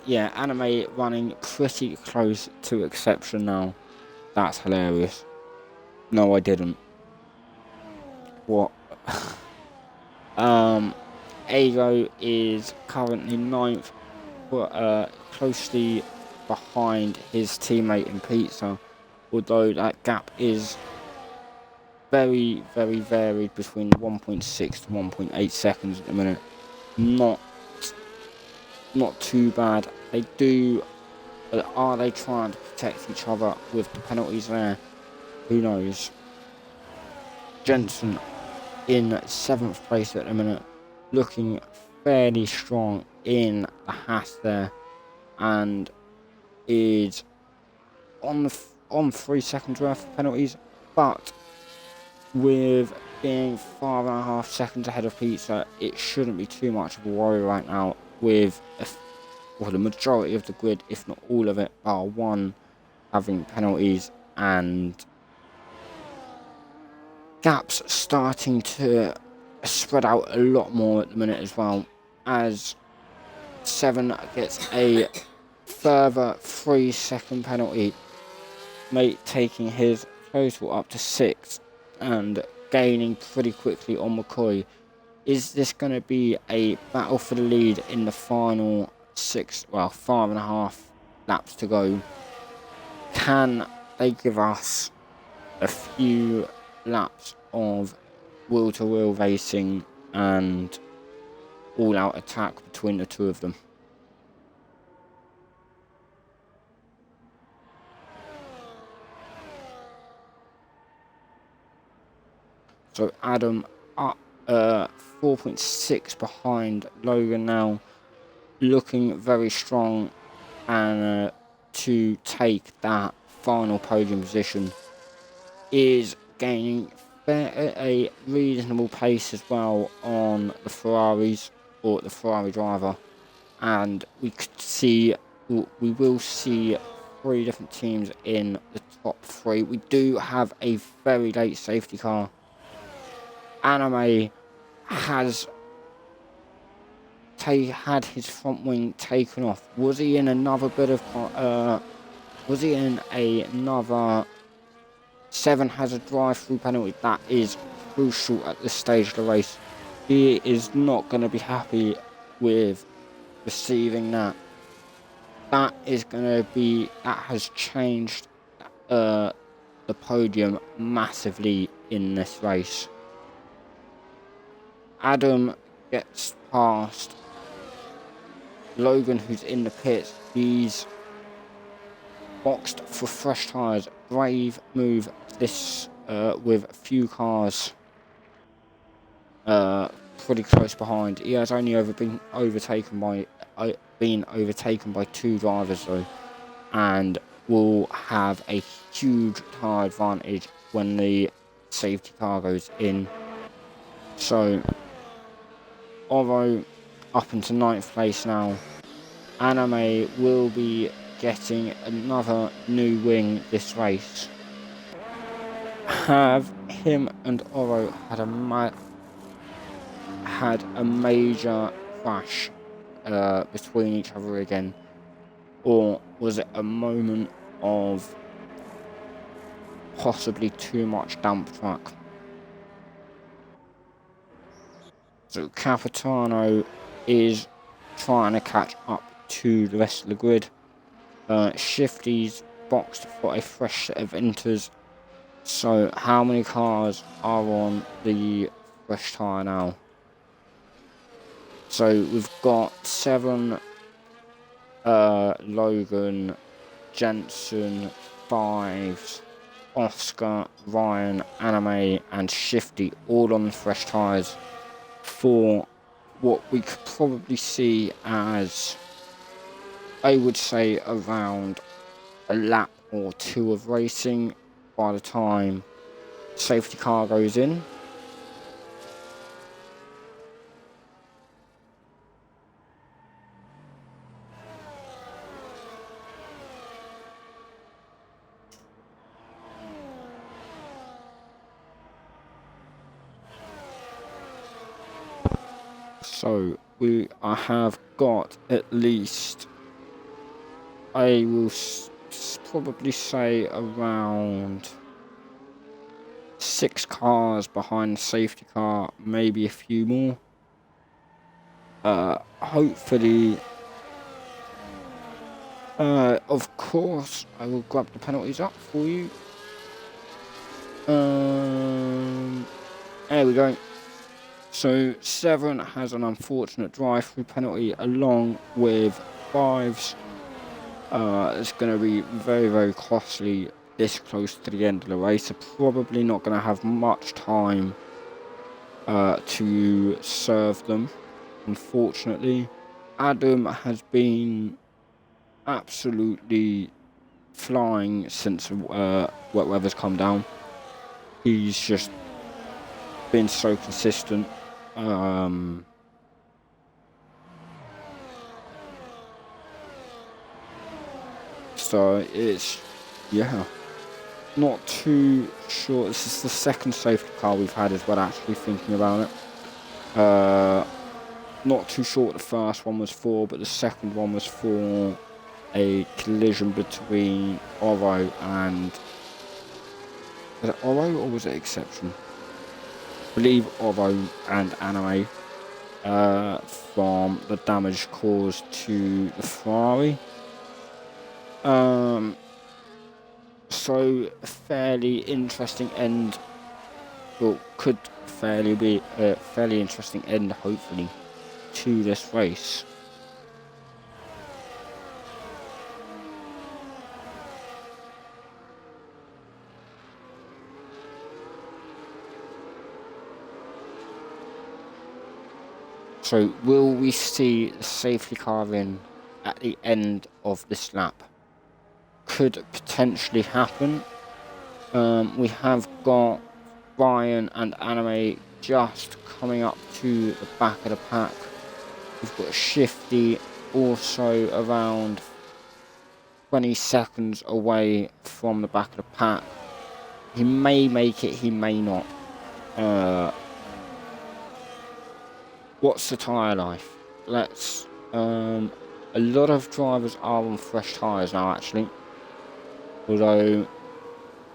yeah, Anime running pretty close to exception now. That's hilarious. No, I didn't. What? Ego is currently 9th, but closely behind his teammate in Pizza, although that gap is very, very varied between 1.6 to 1.8 seconds at the minute. Not too bad. Are they trying to protect each other with the penalties there? Who knows? Jensen in 7th place at the minute, looking fairly strong in the Haas there, and is on 3 seconds worth of penalties, but with being 5.5 seconds ahead of Pizza, it shouldn't be too much of a worry right now, with the majority of the grid, if not all of it, bar one, having penalties, and gaps starting to spread out a lot more at the minute as well, as 7 gets a further 3-second penalty, taking his total up to 6 and gaining pretty quickly on McCoy. Is this going to be a battle for the lead in the final 5.5 laps to go? Can they give us a few laps of wheel-to-wheel racing and all-out attack between the two of them? So Adam up 4.6 behind Logan now, looking very strong, and to take that final podium position, is gaining a reasonable pace as well on the Ferraris, or the Ferrari driver, and we will see 3 different teams in the top 3. We do have a very late safety car. Anime has had his front wing taken off. Was he in another bit of was he in another 7 hazard drive-through penalty? That is crucial at this stage of the race. He is not going to be happy with receiving that. That has changed the podium massively in this race. Adam gets past Logan, who's in the pits. He's boxed for fresh tyres. Brave move this with a few cars pretty close behind. He has only been overtaken by 2 drivers though, and will have a huge tyre advantage when the safety car goes in. So Oro up into 9th place now. Anime will be getting another new wing this race. Have him and Oro had a major crash between each other again, or was it a moment of possibly too much dump truck? So Capitano is trying to catch up to the rest of the grid. Shifty's boxed for a fresh set of enters. So how many cars are on the fresh tyre now? So we've got 7 Logan, Jensen, 5s, Oscar, Ryan, Anime, and Shifty all on fresh tyres for what we could probably see as, I would say, around a lap or 2 of racing by the time safety car goes in. So we have got at least, I will probably say, around 6 cars behind the safety car, maybe a few more. Hopefully, of course, I will grab the penalties up for you. There we go. So 7 has an unfortunate drive-through penalty along with 5s. It's going to be very, very costly this close to the end of the race. They're probably not going to have much time to serve them, unfortunately. Adam has been absolutely flying since wet weather's come down. He's just been so consistent. So it's, yeah, not too sure. This is the second safety car we've had as well, actually thinking about it. Not too sure what the first one was for, but the second one was for a collision between Oro and, was it Oro or was it Exception? I believe Oro and Anime, from the damage caused to the Ferrari. So a fairly interesting end, or could fairly be a fairly interesting end, hopefully, to this race. So will we see the safety car in at the end of this lap? Could potentially happen. We have got Ryan and Anime just coming up to the back of the pack. We've got Shifty also around 20 seconds away from the back of the pack. He may make it, he may not. What's the tyre life? Let's, a lot of drivers are on fresh tyres now, actually. Although,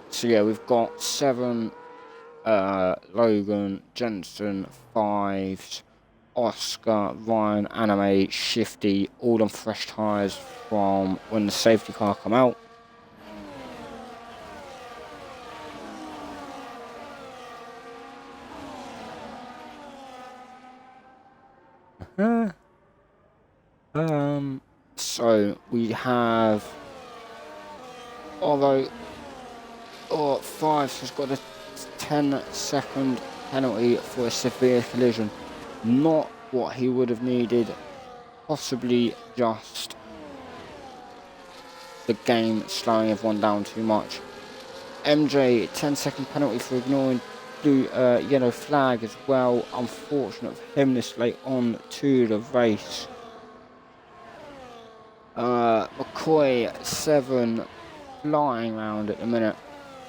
so yeah, we've got 7 Logan, Jensen, 5s, Oscar, Ryan, Anime, Shifty, all on fresh tyres from when the safety car come out. So we have, although 5 has got a 10-second penalty for a severe collision. Not what he would have needed, possibly just the game slowing everyone down too much. MJ, 10-second penalty for ignoring blue yellow flag as well. Unfortunate for him this late on to the race. McCoy, 7, flying around at the minute,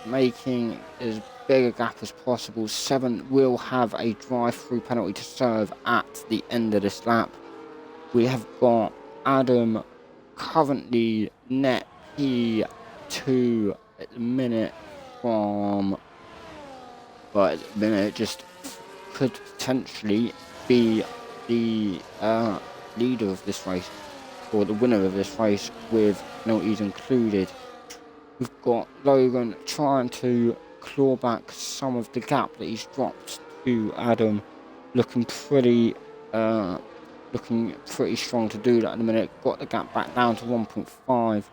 making as big a gap as possible. 7 will have a drive-through penalty to serve at the end of this lap. We have got Adam currently net P2 at the minute from, but at the minute it just could potentially be the leader of this race, or the winner of this race, with penalties included. We've got Logan trying to claw back some of the gap that he's dropped to Adam, looking pretty looking pretty strong to do that in a minute. Got the gap back down to 1.5.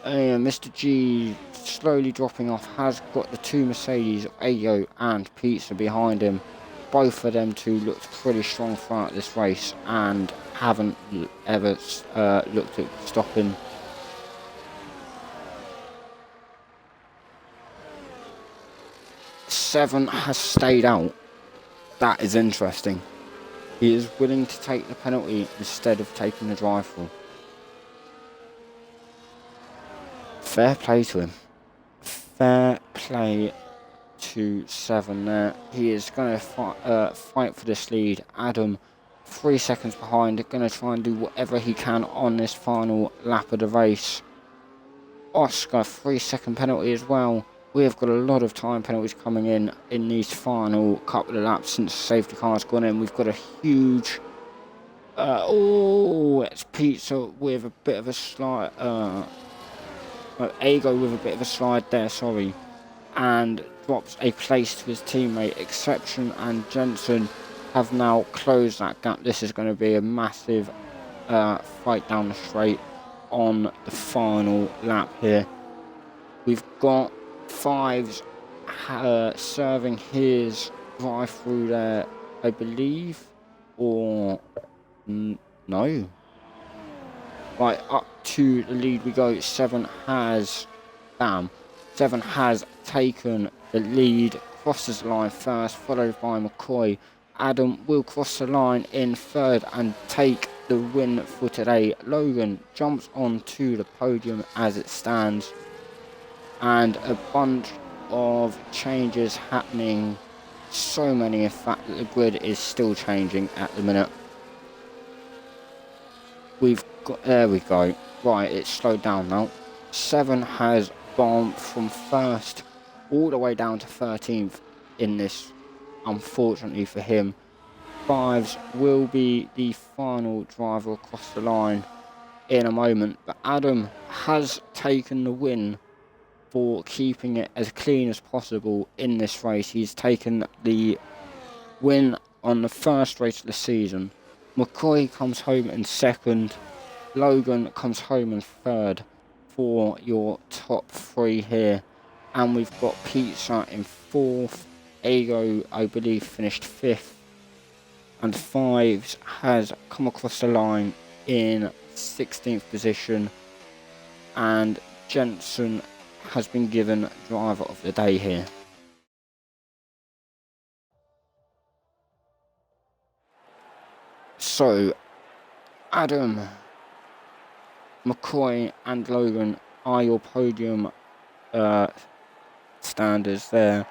Mr. G slowly dropping off, has got the two Mercedes, Ayo and Pizza behind him. Both of them two looked pretty strong throughout this race and haven't ever looked at stopping. Seven has stayed out. That is interesting. He is willing to take the penalty instead of taking the drive-through. Fair play to him. Fair play to Seven there. He is going to fight for this lead. Adam, 3 seconds behind, going to try and do whatever he can on this final lap of the race. Oscar, 3-second penalty as well. We have got a lot of time penalties coming in these final couple of laps since the safety car's gone in. We've got a huge... it's Pizza with a bit of a slide... Ago with a bit of a slide there, sorry. And drops a place to his teammate. Exception and Jensen have now closed that gap. This is going to be a massive fight down the straight on the final lap here. We've got Fives serving his drive through there, I believe, or no. Right, up to the lead we go. Seven has taken the lead, crosses the line first, followed by McCoy. Adam will cross the line in third and take the win for today. Logan jumps onto the podium as it stands. And a bunch of changes happening. So many, in fact, that the grid is still changing at the minute. There we go. Right, it's slowed down now. Seven has gone from first all the way down to 13th in this, unfortunately for him. Fives will be the final driver across the line in a moment. But Adam has taken the win for keeping it as clean as possible in this race. He's taken the win on the first race of the season. McCoy comes home in second. Logan comes home in third for your top three here. And we've got Pizza in fourth. Ago, I believe, finished fifth. And Fives has come across the line in 16th position. And Jensen has been given driver of the day here. So, Adam, McCoy and Logan are your podium standers there.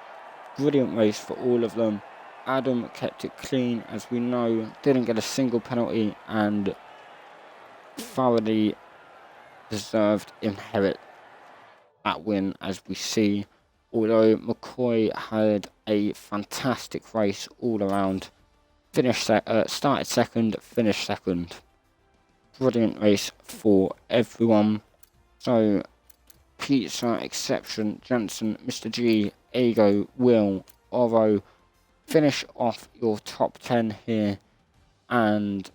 Brilliant race for all of them. Adam kept it clean, as we know, didn't get a single penalty and thoroughly deserved inherit that win, as we see. Although McCoy had a fantastic race all around. Started second, finished second. Brilliant race for everyone. So, Pizza, Exception, Jensen, Mr. G, Ago, Will, Oro, finish off your top 10 here and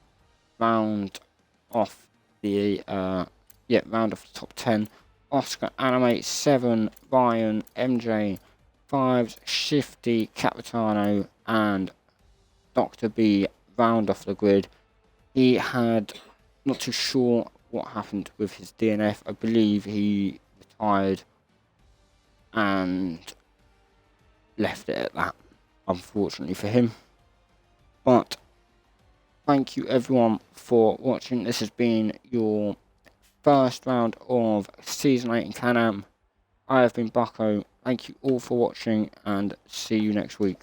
round off the top 10. Oscar, Animate, 7, Ryan, MJ, 5, Shifty, Capitano, and Dr. B round off the grid. He had, not too sure what happened with his DNF. I believe he retired and left it at that, unfortunately for him. But thank you everyone for watching. This has been your first round of Season 8 in CanAm. I have been Bucko. Thank you all for watching and see you next week.